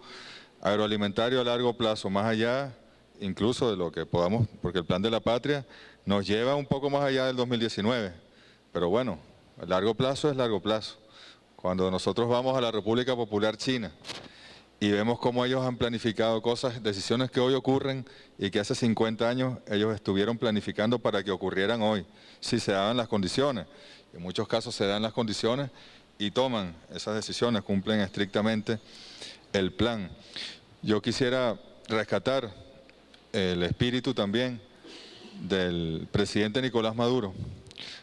agroalimentario a largo plazo, más allá incluso de lo que podamos, porque el plan de la patria nos lleva un poco más allá del 2019, pero bueno, a largo plazo es largo plazo. Cuando nosotros vamos a la República Popular China y vemos cómo ellos han planificado cosas, decisiones que hoy ocurren y que hace 50 años ellos estuvieron planificando para que ocurrieran hoy, si se daban las condiciones. En muchos casos se dan las condiciones y toman esas decisiones, cumplen estrictamente el plan. Yo quisiera rescatar el espíritu también del presidente Nicolás Maduro.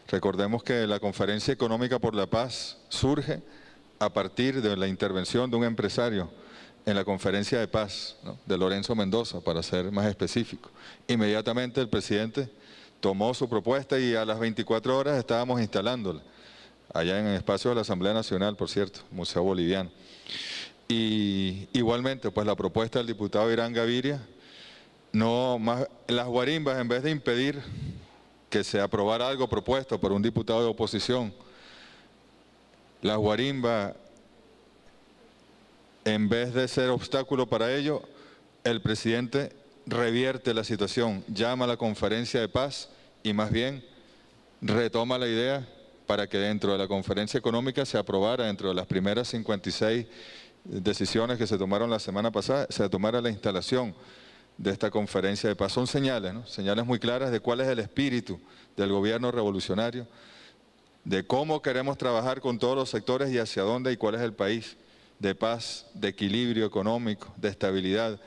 Recordemos que la Conferencia Económica por la Paz surge a partir de la intervención de un empresario en la Conferencia de Paz, ¿no?, de Lorenzo Mendoza, para ser más específico. Inmediatamente el presidente tomó su propuesta y a las 24 horas estábamos instalándola, allá en el espacio de la Asamblea Nacional, por cierto, Museo Boliviano. Y igualmente, pues la propuesta del diputado Irán Gaviria, las guarimbas, en vez de impedir que se aprobara algo propuesto por un diputado de oposición, las guarimbas, en vez de ser obstáculo para ello, el presidente revierte la situación, llama a la conferencia de paz y más bien retoma la idea para que dentro de la conferencia económica se aprobara, dentro de las primeras 56 decisiones que se tomaron la semana pasada, se tomara la instalación de esta conferencia de paz. Son señales, ¿no?, señales muy claras de cuál es el espíritu del gobierno revolucionario, de cómo queremos trabajar con todos los sectores y hacia dónde y cuál es el país de paz, de equilibrio económico, de estabilidad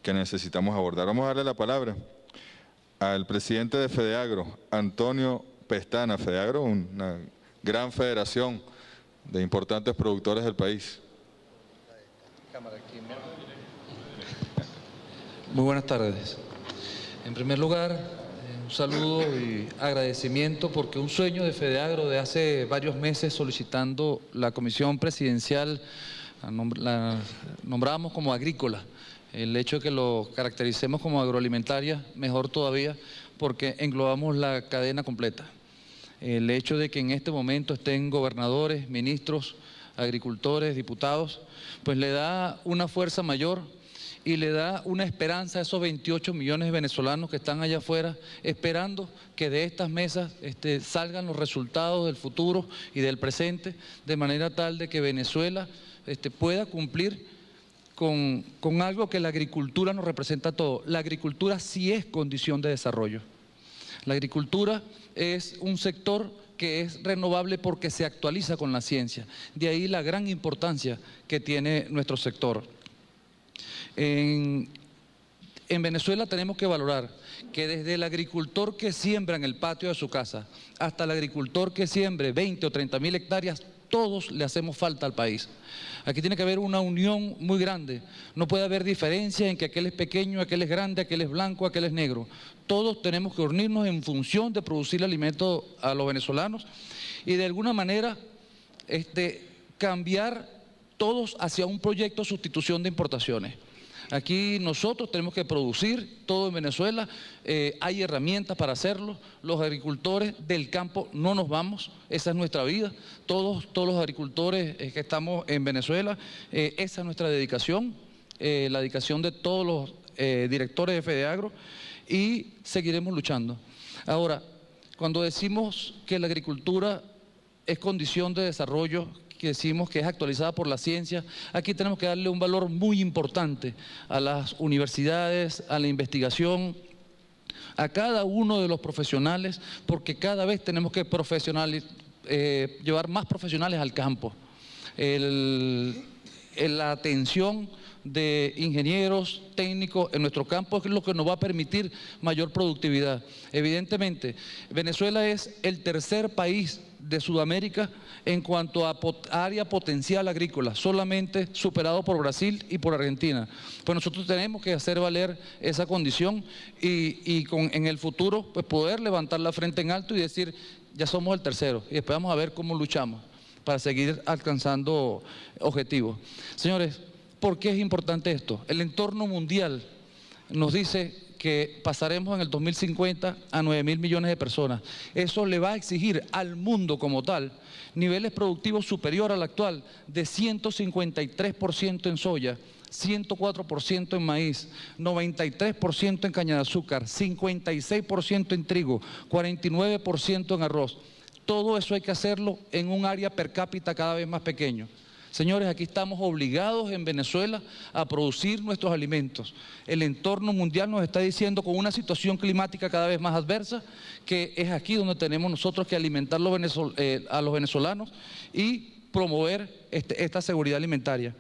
que necesitamos abordar. Vamos a darle la palabra al presidente de FEDEAGRO, Antonio Pestana. FEDEAGRO, una gran federación de importantes productores del país. Muy buenas tardes. En primer lugar, un saludo y agradecimiento porque un sueño de FEDEAGRO de hace varios meses solicitando la comisión presidencial, la nombrábamos como agrícola. El hecho de que lo caractericemos como agroalimentaria, mejor todavía, porque englobamos la cadena completa. El hecho de que en este momento estén gobernadores, ministros, agricultores, diputados, pues le da una fuerza mayor y le da una esperanza a esos 28 millones de venezolanos que están allá afuera esperando que de estas mesas salgan los resultados del futuro y del presente, de manera tal de que Venezuela pueda cumplir con algo que la agricultura nos representa a todos. La agricultura sí es condición de desarrollo. La agricultura es un sector que es renovable porque se actualiza con la ciencia. De ahí la gran importancia que tiene nuestro sector. En Venezuela tenemos que valorar que desde el agricultor que siembra en el patio de su casa hasta el agricultor que siembre 20 o 30 mil hectáreas, todos le hacemos falta al país. Aquí tiene que haber una unión muy grande. No puede haber diferencia en que aquel es pequeño, aquel es grande, aquel es blanco, aquel es negro. Todos tenemos que unirnos en función de producir alimento a los venezolanos y de alguna manera cambiar todos hacia un proyecto de sustitución de importaciones. Aquí nosotros tenemos que producir todo en Venezuela, hay herramientas para hacerlo, los agricultores del campo no nos vamos, esa es nuestra vida, todos los agricultores que estamos en Venezuela, esa es nuestra dedicación, la dedicación de todos los directores de FEDEAGRO y seguiremos luchando. Ahora, cuando decimos que la agricultura es condición de desarrollo, que decimos que es actualizada por la ciencia, aquí tenemos que darle un valor muy importante a las universidades, a la investigación, a cada uno de los profesionales, porque cada vez tenemos que llevar más profesionales al campo. La atención de ingenieros, técnicos en nuestro campo es lo que nos va a permitir mayor productividad. Evidentemente, Venezuela es el tercer país de Sudamérica en cuanto a área potencial agrícola, solamente superado por Brasil y por Argentina. Pues nosotros tenemos que hacer valer esa condición y en el futuro pues poder levantar la frente en alto y decir, ya somos el tercero, y después vamos a ver cómo luchamos para seguir alcanzando objetivos. Señores, ¿por qué es importante esto? El entorno mundial nos dice que pasaremos en el 2050 a 9.000 millones de personas. Eso le va a exigir al mundo como tal niveles productivos superior al actual de 153% en soya, 104% en maíz, 93% en caña de azúcar, 56% en trigo, 49% en arroz. Todo eso hay que hacerlo en un área per cápita cada vez más pequeño. Señores, aquí estamos obligados en Venezuela a producir nuestros alimentos. El entorno mundial nos está diciendo, con una situación climática cada vez más adversa, que es aquí donde tenemos nosotros que alimentar a los venezolanos y promover esta seguridad alimentaria.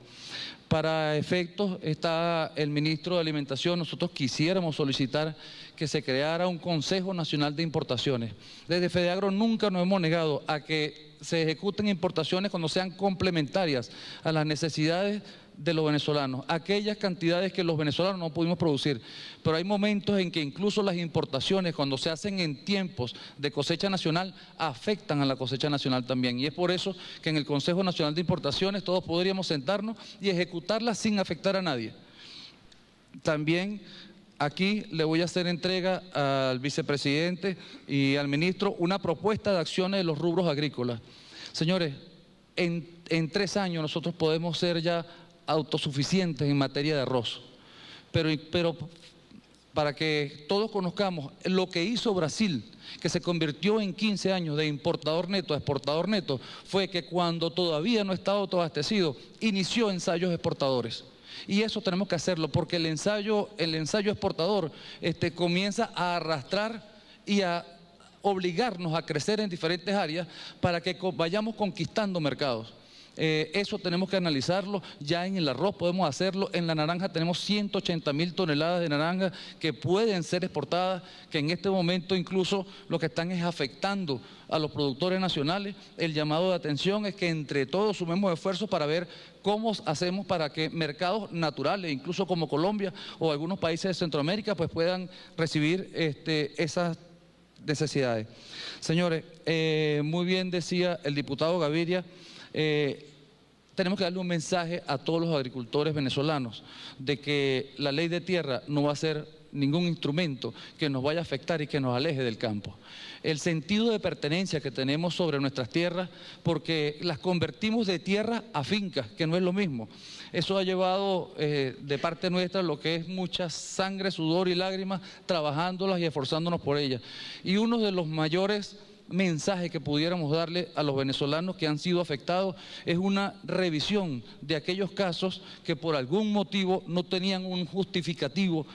Para efectos, está el ministro de Alimentación. Nosotros quisiéramos solicitar que se creara un Consejo Nacional de Importaciones. Desde FEDEAGRO nunca nos hemos negado a que se ejecuten importaciones cuando sean complementarias a las necesidades de los venezolanos, aquellas cantidades que los venezolanos no pudimos producir. Pero hay momentos en que incluso las importaciones, cuando se hacen en tiempos de cosecha nacional, afectan a la cosecha nacional también. Y es por eso que en el Consejo Nacional de Importaciones todos podríamos sentarnos y ejecutarlas sin afectar a nadie. También aquí le voy a hacer entrega al vicepresidente y al ministro una propuesta de acciones de los rubros agrícolas. Señores, en 3 años nosotros podemos ser ya autosuficientes en materia de arroz, pero para que todos conozcamos lo que hizo Brasil, que se convirtió en 15 años de importador neto a exportador neto, fue que cuando todavía no estaba autoabastecido, inició ensayos exportadores. Y eso tenemos que hacerlo porque el ensayo exportador comienza a arrastrar y a obligarnos a crecer en diferentes áreas para que vayamos conquistando mercados. Eso tenemos que analizarlo. Ya en el arroz podemos hacerlo, en la naranja tenemos 180.000 toneladas de naranja que pueden ser exportadas, que en este momento incluso lo que están es afectando a los productores nacionales. El llamado de atención es que entre todos sumemos esfuerzos para ver cómo hacemos para que mercados naturales, incluso como Colombia o algunos países de Centroamérica, pues puedan recibir esas necesidades. Señores, muy bien decía el diputado Gaviria, tenemos que darle un mensaje a todos los agricultores venezolanos de que la ley de tierra no va a ser ningún instrumento que nos vaya a afectar y que nos aleje del campo. El sentido de pertenencia que tenemos sobre nuestras tierras, porque las convertimos de tierra a fincas, que no es lo mismo. Eso ha llevado de parte nuestra lo que es mucha sangre, sudor y lágrimas, trabajándolas y esforzándonos por ellas. Y uno de los mayores mensaje que pudiéramos darle a los venezolanos que han sido afectados es una revisión de aquellos casos que por algún motivo no tenían un justificativo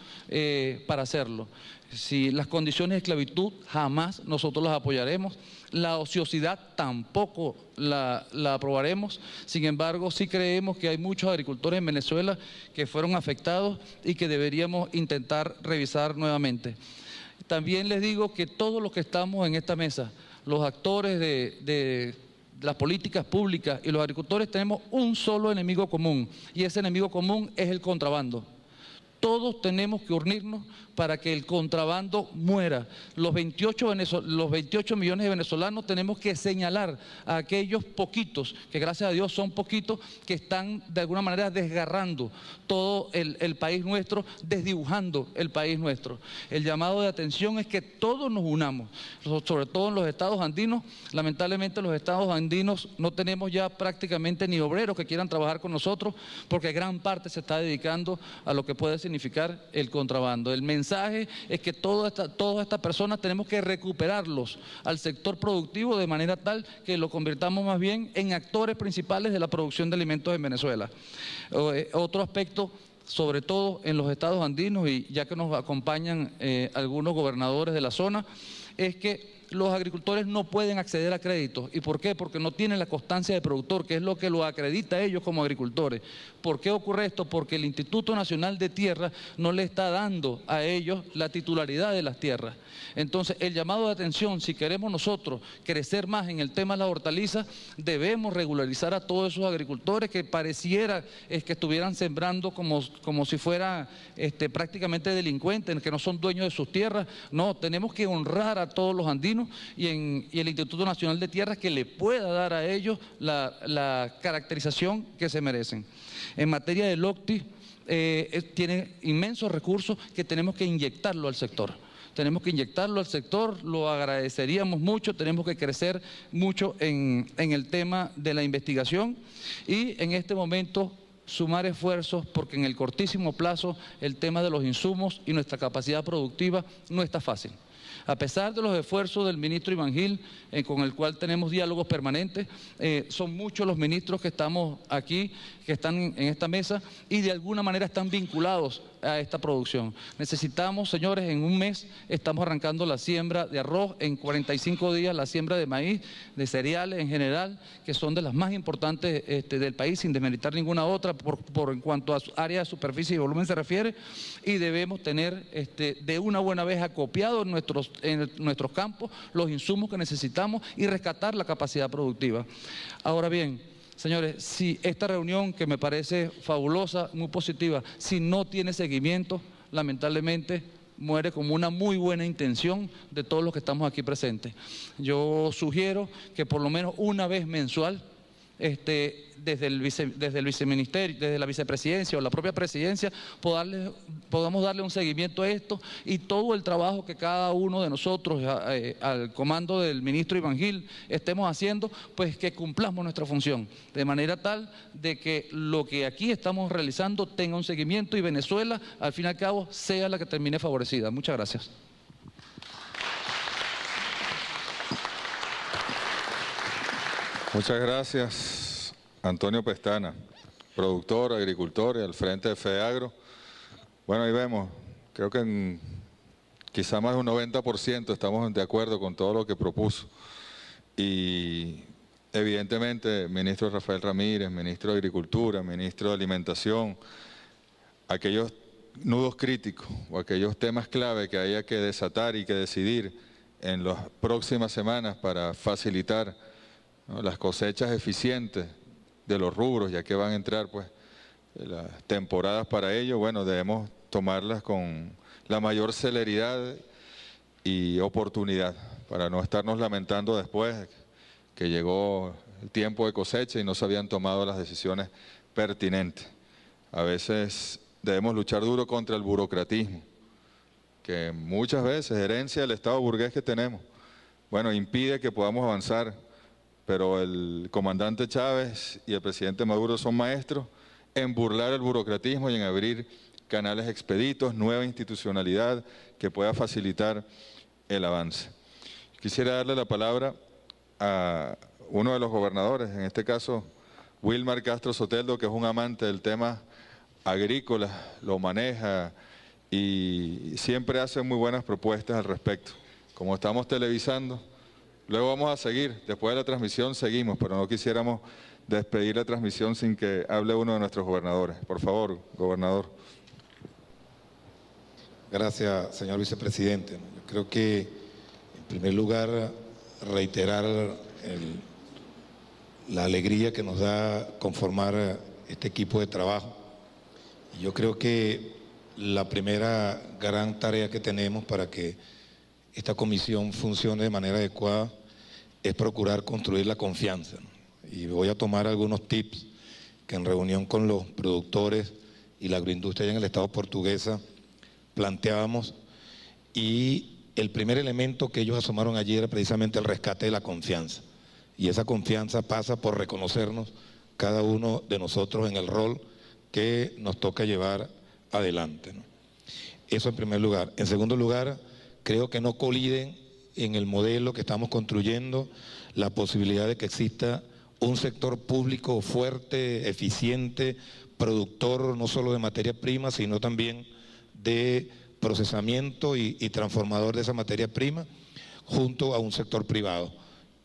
para hacerlo. Si las condiciones de esclavitud, jamás nosotros las apoyaremos. La ociosidad tampoco la aprobaremos. Sin embargo, sí creemos que hay muchos agricultores en Venezuela que fueron afectados y que deberíamos intentar revisar nuevamente. También les digo que todos los que estamos en esta mesa, los actores de las políticas públicas y los agricultores, tenemos un solo enemigo común, y ese enemigo común es el contrabando. Todos tenemos que unirnos para que el contrabando muera. Los 28 millones de venezolanos tenemos que señalar a aquellos poquitos, que gracias a Dios son poquitos, que están de alguna manera desgarrando todo el país nuestro, desdibujando el país nuestro. El llamado de atención es que todos nos unamos, sobre todo en los estados andinos. Lamentablemente los estados andinos no tenemos ya prácticamente ni obreros que quieran trabajar con nosotros, porque gran parte se está dedicando a lo que puede significar el contrabando. El mensaje es que todas estas personas tenemos que recuperarlos al sector productivo de manera tal que lo convirtamos más bien en actores principales de la producción de alimentos en Venezuela. Otro aspecto, sobre todo en los estados andinos, y ya que nos acompañan algunos gobernadores de la zona, es que los agricultores no pueden acceder a créditos. ¿Y por qué? Porque no tienen la constancia de productor, que es lo que lo acredita a ellos como agricultores. ¿Por qué ocurre esto? Porque el Instituto Nacional de Tierra no le está dando a ellos la titularidad de las tierras. Entonces, el llamado de atención, si queremos nosotros crecer más en el tema de la hortaliza, debemos regularizar a todos esos agricultores que pareciera que estuvieran sembrando como si fueran prácticamente delincuentes, que no son dueños de sus tierras. No, tenemos que honrar a todos los andinos y el Instituto Nacional de Tierras que le pueda dar a ellos la caracterización que se merecen. En materia de LOCTI, tiene inmensos recursos que tenemos que inyectarlo al sector. Tenemos que inyectarlo al sector, lo agradeceríamos mucho, tenemos que crecer mucho en el tema de la investigación y en este momento sumar esfuerzos porque en el cortísimo plazo el tema de los insumos y nuestra capacidad productiva no está fácil. A pesar de los esfuerzos del ministro Iván Gil, con el cual tenemos diálogos permanentes, son muchos los ministros que estamos aquí, que están en esta mesa y de alguna manera están vinculados a esta producción. Necesitamos, señores, en un mes estamos arrancando la siembra de arroz, en 45 días la siembra de maíz, de cereales en general, que son de las más importantes del país, sin desmeritar ninguna otra en cuanto a su área de superficie y volumen se refiere, y debemos tener de una buena vez acopiado en nuestros campos los insumos que necesitamos y rescatar la capacidad productiva. Ahora bien, señores, si esta reunión, que me parece fabulosa, muy positiva, si no tiene seguimiento, lamentablemente muere como una muy buena intención de todos los que estamos aquí presentes. Yo sugiero que por lo menos una vez mensual, desde el viceministerio, desde la vicepresidencia o la propia presidencia, podamos darle un seguimiento a esto y todo el trabajo que cada uno de nosotros, al comando del ministro Iván Gil, estemos haciendo, pues que cumplamos nuestra función, de manera tal de que lo que aquí estamos realizando tenga un seguimiento y Venezuela, al fin y al cabo, sea la que termine favorecida. Muchas gracias. Muchas gracias, Antonio Pestana, productor, agricultor y al frente de FEDEAGRO. Bueno, ahí vemos, creo que quizá más de un 90% estamos de acuerdo con todo lo que propuso. Y evidentemente, ministro Rafael Ramírez, ministro de Agricultura, ministro de Alimentación, aquellos nudos críticos o aquellos temas clave que haya que desatar y que decidir en las próximas semanas para facilitar, ¿no?, las cosechas eficientes de los rubros, ya que van a entrar pues las temporadas para ello. Bueno, debemos tomarlas con la mayor celeridad y oportunidad para no estarnos lamentando después que llegó el tiempo de cosecha y no se habían tomado las decisiones pertinentes. A veces debemos luchar duro contra el burocratismo, que muchas veces, herencia del Estado burgués que tenemos, bueno, impide que podamos avanzar. Pero el comandante Chávez y el presidente Maduro son maestros en burlar el burocratismo y en abrir canales expeditos, nueva institucionalidad que pueda facilitar el avance. Quisiera darle la palabra a uno de los gobernadores, en este caso Wilmar Castro Soteldo, que es un amante del tema agrícola, lo maneja y siempre hace muy buenas propuestas al respecto. Como estamos televisando, luego vamos a seguir, después de la transmisión seguimos, pero no quisiéramos despedir la transmisión sin que hable uno de nuestros gobernadores. Por favor, gobernador. Gracias, señor vicepresidente. Yo creo que, en primer lugar, reiterar la alegría que nos da conformar este equipo de trabajo. Y yo creo que la primera gran tarea que tenemos para que esta comisión funcione de manera adecuada es procurar construir la confianza, ¿no? Y voy a tomar algunos tips que en reunión con los productores y la agroindustria en el Estado portuguesa planteábamos, y el primer elemento que ellos asomaron allí era precisamente el rescate de la confianza. Y esa confianza pasa por reconocernos cada uno de nosotros en el rol que nos toca llevar adelante, ¿no? Eso en primer lugar. En segundo lugar, creo que no coliden en el modelo que estamos construyendo la posibilidad de que exista un sector público fuerte, eficiente, productor no solo de materia prima, sino también de procesamiento y transformador de esa materia prima, junto a un sector privado,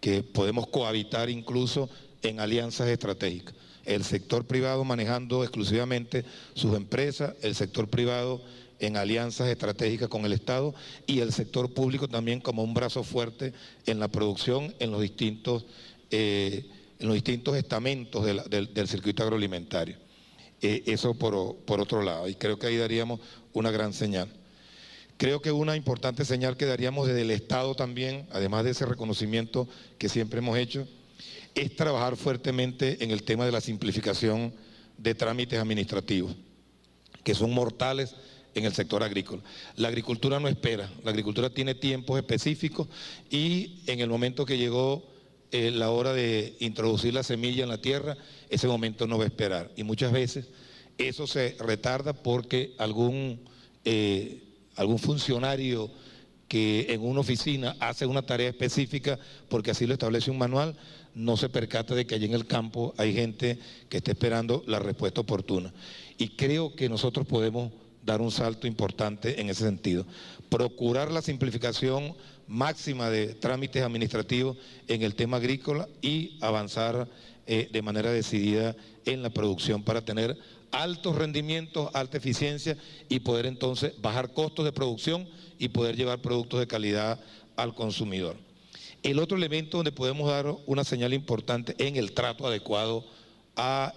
que podemos cohabitar incluso en alianzas estratégicas. El sector privado manejando exclusivamente sus empresas, el sector privado en alianzas estratégicas con el Estado y el sector público también como un brazo fuerte en la producción en los distintos estamentos del circuito agroalimentario. Eso por otro lado, y creo que ahí daríamos una gran señal. Creo que una importante señal que daríamos desde el Estado también, además de ese reconocimiento que siempre hemos hecho, es trabajar fuertemente en el tema de la simplificación de trámites administrativos. que son mortales en el sector agrícola. La agricultura no espera, la agricultura tiene tiempos específicos y en el momento que llegó la hora de introducir la semilla en la tierra, ese momento no va a esperar. Y muchas veces eso se retarda porque algún funcionario que en una oficina hace una tarea específica, porque así lo establece un manual, no se percata de que allí en el campo hay gente que está esperando la respuesta oportuna. Y creo que nosotros podemos dar un salto importante en ese sentido. Procurar la simplificación máxima de trámites administrativos en el tema agrícola y avanzar de manera decidida en la producción para tener altos rendimientos, alta eficiencia y poder entonces bajar costos de producción y poder llevar productos de calidad al consumidor. El otro elemento donde podemos dar una señal importante en el trato adecuado a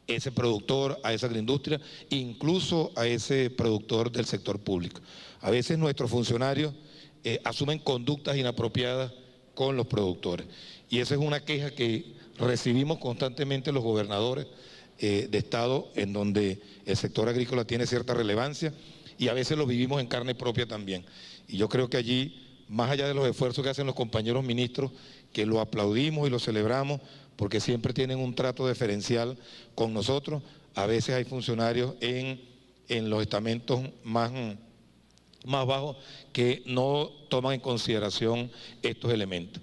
ese productor, a esa agroindustria, incluso a ese productor del sector público. A veces nuestros funcionarios asumen conductas inapropiadas con los productores. Y esa es una queja que recibimos constantemente los gobernadores de estado en donde el sector agrícola tiene cierta relevancia y a veces lo vivimos en carne propia también. Y yo creo que allí, más allá de los esfuerzos que hacen los compañeros ministros, que lo aplaudimos y lo celebramos, porque siempre tienen un trato diferencial con nosotros, a veces hay funcionarios en los estamentos más bajos que no toman en consideración estos elementos.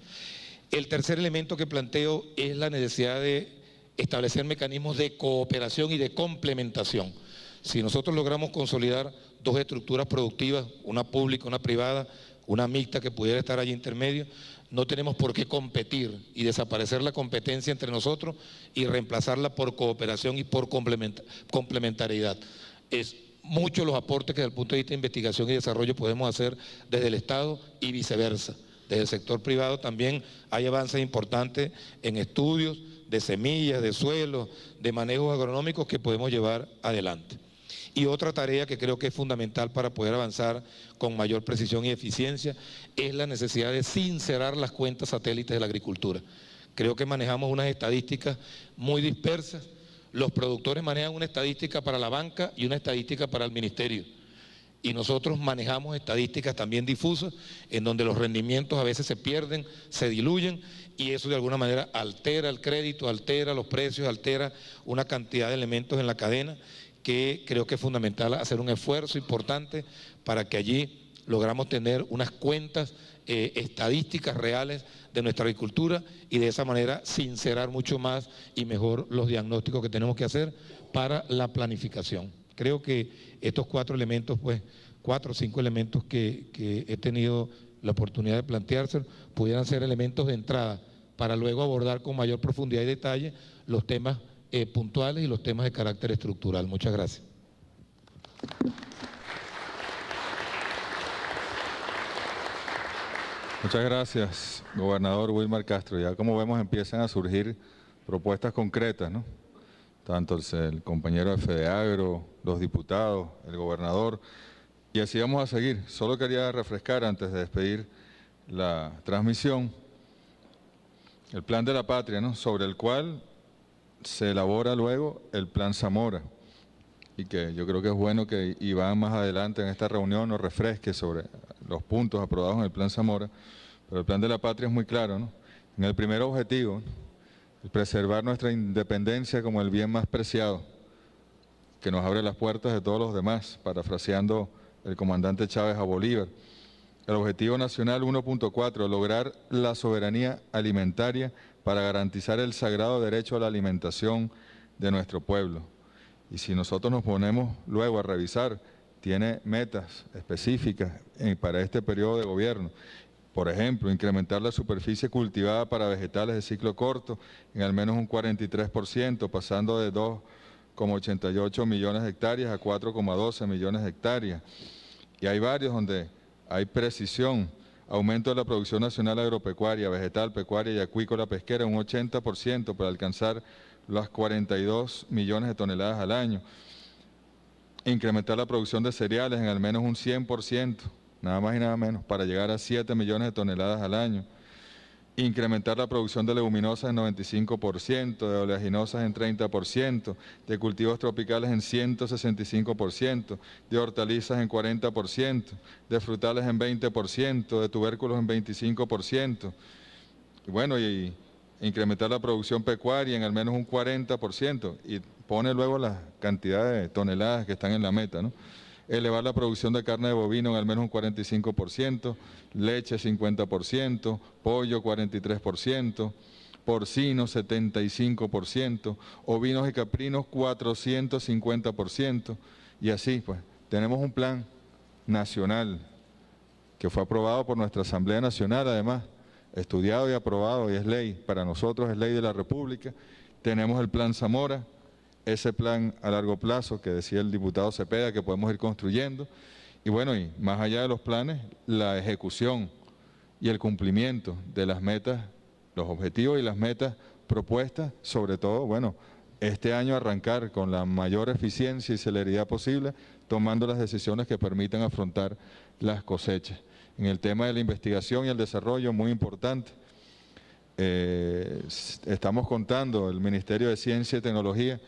El tercer elemento que planteo es la necesidad de establecer mecanismos de cooperación y de complementación. Si nosotros logramos consolidar dos estructuras productivas, una pública, una privada, una mixta que pudiera estar allí intermedio, no tenemos por qué competir y desaparecer la competencia entre nosotros y reemplazarla por cooperación y por complementariedad. Es muchos los aportes que desde el punto de vista de investigación y desarrollo podemos hacer desde el Estado y viceversa. Desde el sector privado también hay avances importantes en estudios de semillas, de suelos, de manejos agronómicos que podemos llevar adelante. Y otra tarea que creo que es fundamental para poder avanzar con mayor precisión y eficiencia es la necesidad de sincerar las cuentas satélites de la agricultura. Creo que manejamos unas estadísticas muy dispersas. Los productores manejan una estadística para la banca y una estadística para el ministerio. Y nosotros manejamos estadísticas también difusas, en donde los rendimientos a veces se pierden, se diluyen, y eso de alguna manera altera el crédito, altera los precios, altera una cantidad de elementos en la cadena, que creo que es fundamental hacer un esfuerzo importante para que allí logramos tener unas cuentas estadísticas reales de nuestra agricultura y de esa manera sincerar mucho más y mejor los diagnósticos que tenemos que hacer para la planificación. Creo que estos 4 elementos, pues 4 o 5 elementos que he tenido la oportunidad de plantearse, pudieran ser elementos de entrada para luego abordar con mayor profundidad y detalle los temas puntuales y los temas de carácter estructural. Muchas gracias. Muchas gracias, gobernador Wilmar Castro. Ya como vemos empiezan a surgir propuestas concretas, ¿no? Tanto el compañero de FEDEAGRO, los diputados, el gobernador, y así vamos a seguir. Solo quería refrescar antes de despedir la transmisión el Plan de la Patria, ¿no? Sobre el cual se elabora luego el Plan Zamora, y que yo creo que es bueno que Iván más adelante en esta reunión nos refresque sobre los puntos aprobados en el Plan Zamora, pero el Plan de la Patria es muy claro, ¿no? En el primer objetivo, el preservar nuestra independencia como el bien más preciado, que nos abre las puertas de todos los demás, parafraseando el comandante Chávez a Bolívar. El objetivo nacional 1.4, lograr la soberanía alimentaria para garantizar el sagrado derecho a la alimentación de nuestro pueblo. Y si nosotros nos ponemos luego a revisar, tiene metas específicas para este periodo de gobierno. Por ejemplo, incrementar la superficie cultivada para vegetales de ciclo corto en al menos un 43%, pasando de 2,88 millones de hectáreas a 4,12 millones de hectáreas. Y hay varios donde hay precisión, aumento de la producción nacional agropecuaria, vegetal, pecuaria y acuícola pesquera un 80% para alcanzar las 42 millones de toneladas al año. Incrementar la producción de cereales en al menos un 100%, nada más y nada menos, para llegar a 7 millones de toneladas al año. incrementar la producción de leguminosas en 95%, de oleaginosas en 30%, de cultivos tropicales en 165%, de hortalizas en 40%, de frutales en 20%, de tubérculos en 25%, y bueno, y incrementar la producción pecuaria en al menos un 40%, y pone luego la cantidad de toneladas que están en la meta, ¿no? Elevar la producción de carne de bovino en al menos un 45%, leche 50%, pollo 43%, porcino 75%, ovinos y caprinos 450%, y así pues tenemos un plan nacional que fue aprobado por nuestra Asamblea Nacional, además, estudiado y aprobado, y es ley, para nosotros es ley de la República. Tenemos el Plan Zamora, ese plan a largo plazo que decía el diputado Cepeda que podemos ir construyendo, y bueno, y más allá de los planes, la ejecución y el cumplimiento de las metas, los objetivos y las metas propuestas, sobre todo, bueno, este año arrancar con la mayor eficiencia y celeridad posible, tomando las decisiones que permitan afrontar las cosechas. En el tema de la investigación y el desarrollo, muy importante, estamos contando, el Ministerio de Ciencia y Tecnología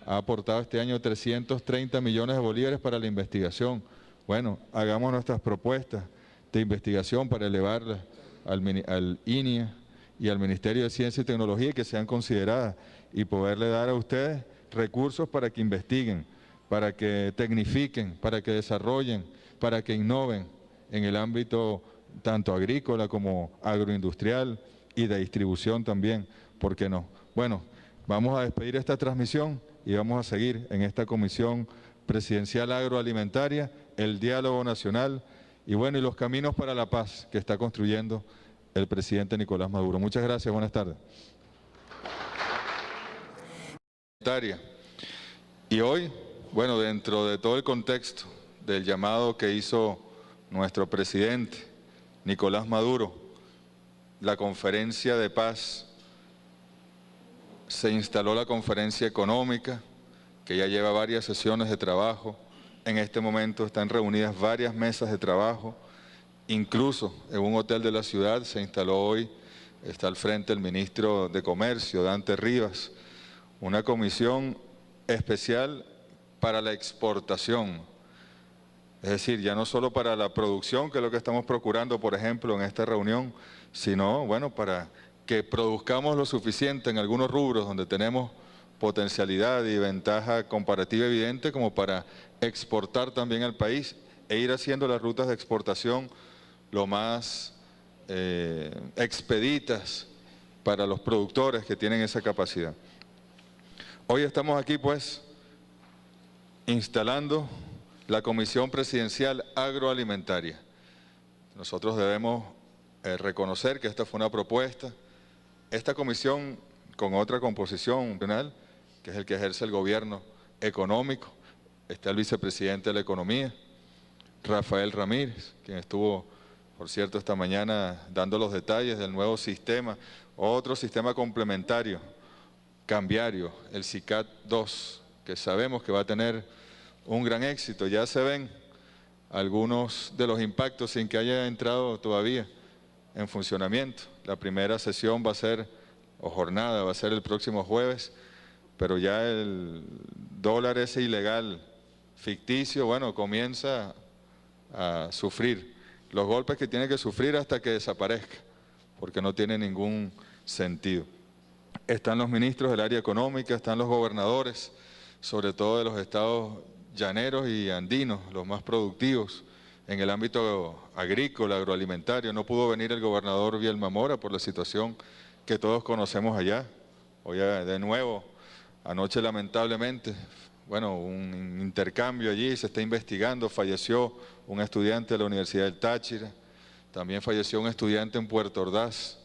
ha aportado este año 330 millones de bolívares para la investigación. Bueno, hagamos nuestras propuestas de investigación para elevarlas al INIA y al Ministerio de Ciencia y Tecnología y que sean consideradas y poderle dar a ustedes recursos para que investiguen, para que tecnifiquen, para que desarrollen, para que innoven en el ámbito tanto agrícola como agroindustrial y de distribución también, ¿por qué no? Bueno, vamos a despedir esta transmisión y vamos a seguir en esta Comisión Presidencial Agroalimentaria, el diálogo nacional y bueno, y los caminos para la paz que está construyendo el presidente Nicolás Maduro. Muchas gracias, buenas tardes. Y hoy, bueno, dentro de todo el contexto del llamado que hizo nuestro presidente Nicolás Maduro, la conferencia de paz, se instaló la conferencia económica, que ya lleva varias sesiones de trabajo. En este momento están reunidas varias mesas de trabajo, incluso en un hotel de la ciudad se instaló hoy, está al frente el ministro de Comercio, Dante Rivas, una comisión especial para la exportación. Es decir, ya no solo para la producción, que es lo que estamos procurando, por ejemplo, en esta reunión, sino, bueno, para que produzcamos lo suficiente en algunos rubros donde tenemos potencialidad y ventaja comparativa evidente como para exportar también al país e ir haciendo las rutas de exportación lo más expeditas para los productores que tienen esa capacidad. Hoy estamos aquí pues instalando la Comisión Presidencial Agroalimentaria. Nosotros debemos reconocer que esta fue una propuesta. Esta comisión con otra composición penal, que es el que ejerce el gobierno económico, está el vicepresidente de la Economía, Rafael Ramírez, quien estuvo, por cierto, esta mañana dando los detalles del nuevo sistema, otro sistema complementario, cambiario, el SICAD 2, que sabemos que va a tener un gran éxito. Ya se ven algunos de los impactos sin que haya entrado todavía en funcionamiento. La primera sesión va a ser, o jornada, va a ser el próximo jueves, pero ya el dólar ese ilegal, ficticio, bueno, comienza a sufrir los golpes que tiene que sufrir hasta que desaparezca, porque no tiene ningún sentido. Están los ministros del área económica, están los gobernadores, sobre todo de los estados llaneros y andinos, los más productivos en el ámbito agrícola, agroalimentario. No pudo venir el gobernador Vielma Mora por la situación que todos conocemos allá. Hoy de nuevo, anoche lamentablemente, bueno, un intercambio allí, se está investigando, falleció un estudiante de la Universidad del Táchira, también falleció un estudiante en Puerto Ordaz.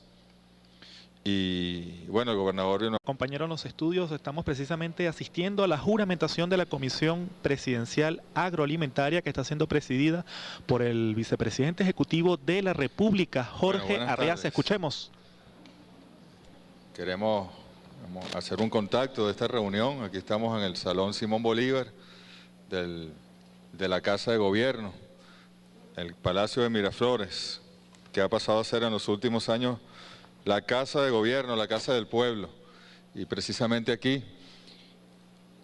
Y bueno, el gobernador... Compañeros, en los estudios estamos precisamente asistiendo a la juramentación de la Comisión Presidencial Agroalimentaria que está siendo presidida por el vicepresidente ejecutivo de la República, Jorge Arreaza. Escuchemos. Queremos hacer un contacto de esta reunión. Aquí estamos en el Salón Simón Bolívar de la Casa de Gobierno, el Palacio de Miraflores, que ha pasado a ser en los últimos años la Casa de Gobierno, la Casa del Pueblo. Y precisamente aquí,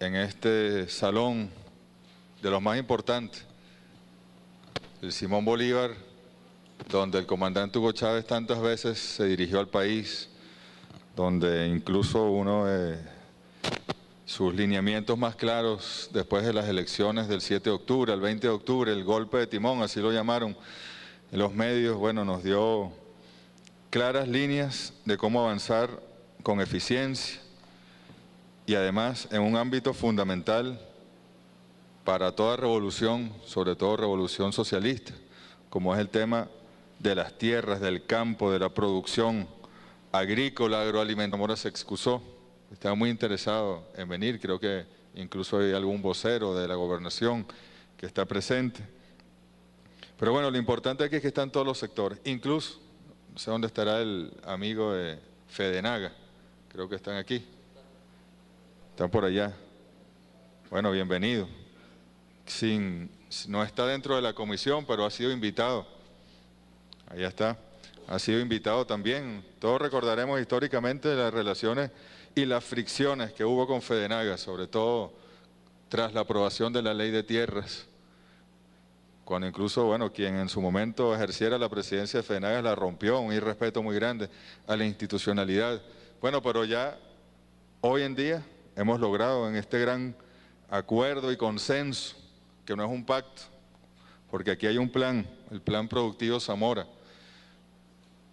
en este salón de los más importantes, el Simón Bolívar, donde el comandante Hugo Chávez tantas veces se dirigió al país, donde incluso uno de sus lineamientos más claros después de las elecciones del 7 de octubre, al 20 de octubre, el golpe de timón, así lo llamaron en los medios, bueno, nos dio claras líneas de cómo avanzar con eficiencia y además en un ámbito fundamental para toda revolución, sobre todo revolución socialista, como es el tema de las tierras, del campo, de la producción agrícola, agroalimentaria. Zamora se excusó, estaba muy interesado en venir, creo que incluso hay algún vocero de la gobernación que está presente. Pero bueno, lo importante aquí es que están todos los sectores, incluso, no sé dónde estará el amigo de Fedenaga, creo que están aquí, están por allá. Bueno, bienvenido. No está dentro de la comisión, pero ha sido invitado. Allá está. Ha sido invitado también. Todos recordaremos históricamente las relaciones y las fricciones que hubo con Fedenaga, sobre todo tras la aprobación de la ley de tierras, cuando incluso, bueno, quien en su momento ejerciera la presidencia de Fedenaga la rompió, un irrespeto muy grande a la institucionalidad. Bueno, pero ya hoy en día hemos logrado en este gran acuerdo y consenso, que no es un pacto, porque aquí hay un plan, el Plan Productivo Zamora.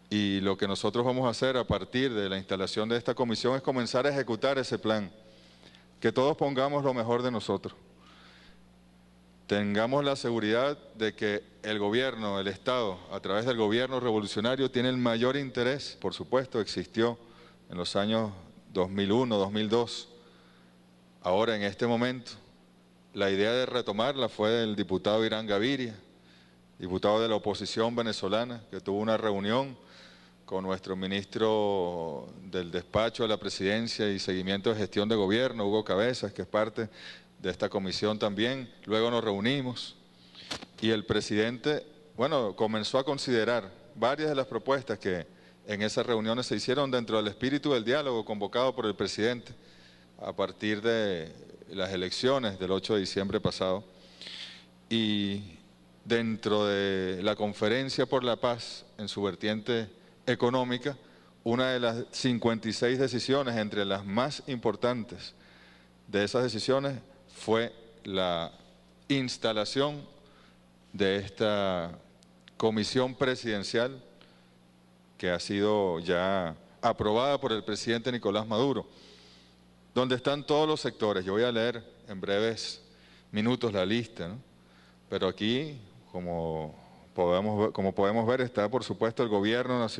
Y lo que nosotros vamos a hacer a partir de la instalación de esta comisión es comenzar a ejecutar ese plan, que todos pongamos lo mejor de nosotros. Tengamos la seguridad de que el gobierno, el Estado, a través del gobierno revolucionario, tiene el mayor interés, por supuesto, existió en los años 2001, 2002. Ahora, en este momento, la idea de retomarla fue del diputado Irán Gaviria, diputado de la oposición venezolana, que tuvo una reunión con nuestro ministro del despacho de la presidencia y seguimiento de gestión de gobierno, Hugo Cabezas, que es parte de esta comisión también. Luego nos reunimos y el presidente, bueno, comenzó a considerar varias de las propuestas que en esas reuniones se hicieron dentro del espíritu del diálogo convocado por el presidente a partir de las elecciones del 8 de diciembre pasado. Y dentro de la Conferencia por la Paz, en su vertiente económica, una de las 56 decisiones, entre las más importantes de esas decisiones, fue la instalación de esta comisión presidencial que ha sido ya aprobada por el presidente Nicolás Maduro, donde están todos los sectores. Yo voy a leer en breves minutos la lista, ¿no? Pero aquí, como podemos ver, está por supuesto el gobierno nacional.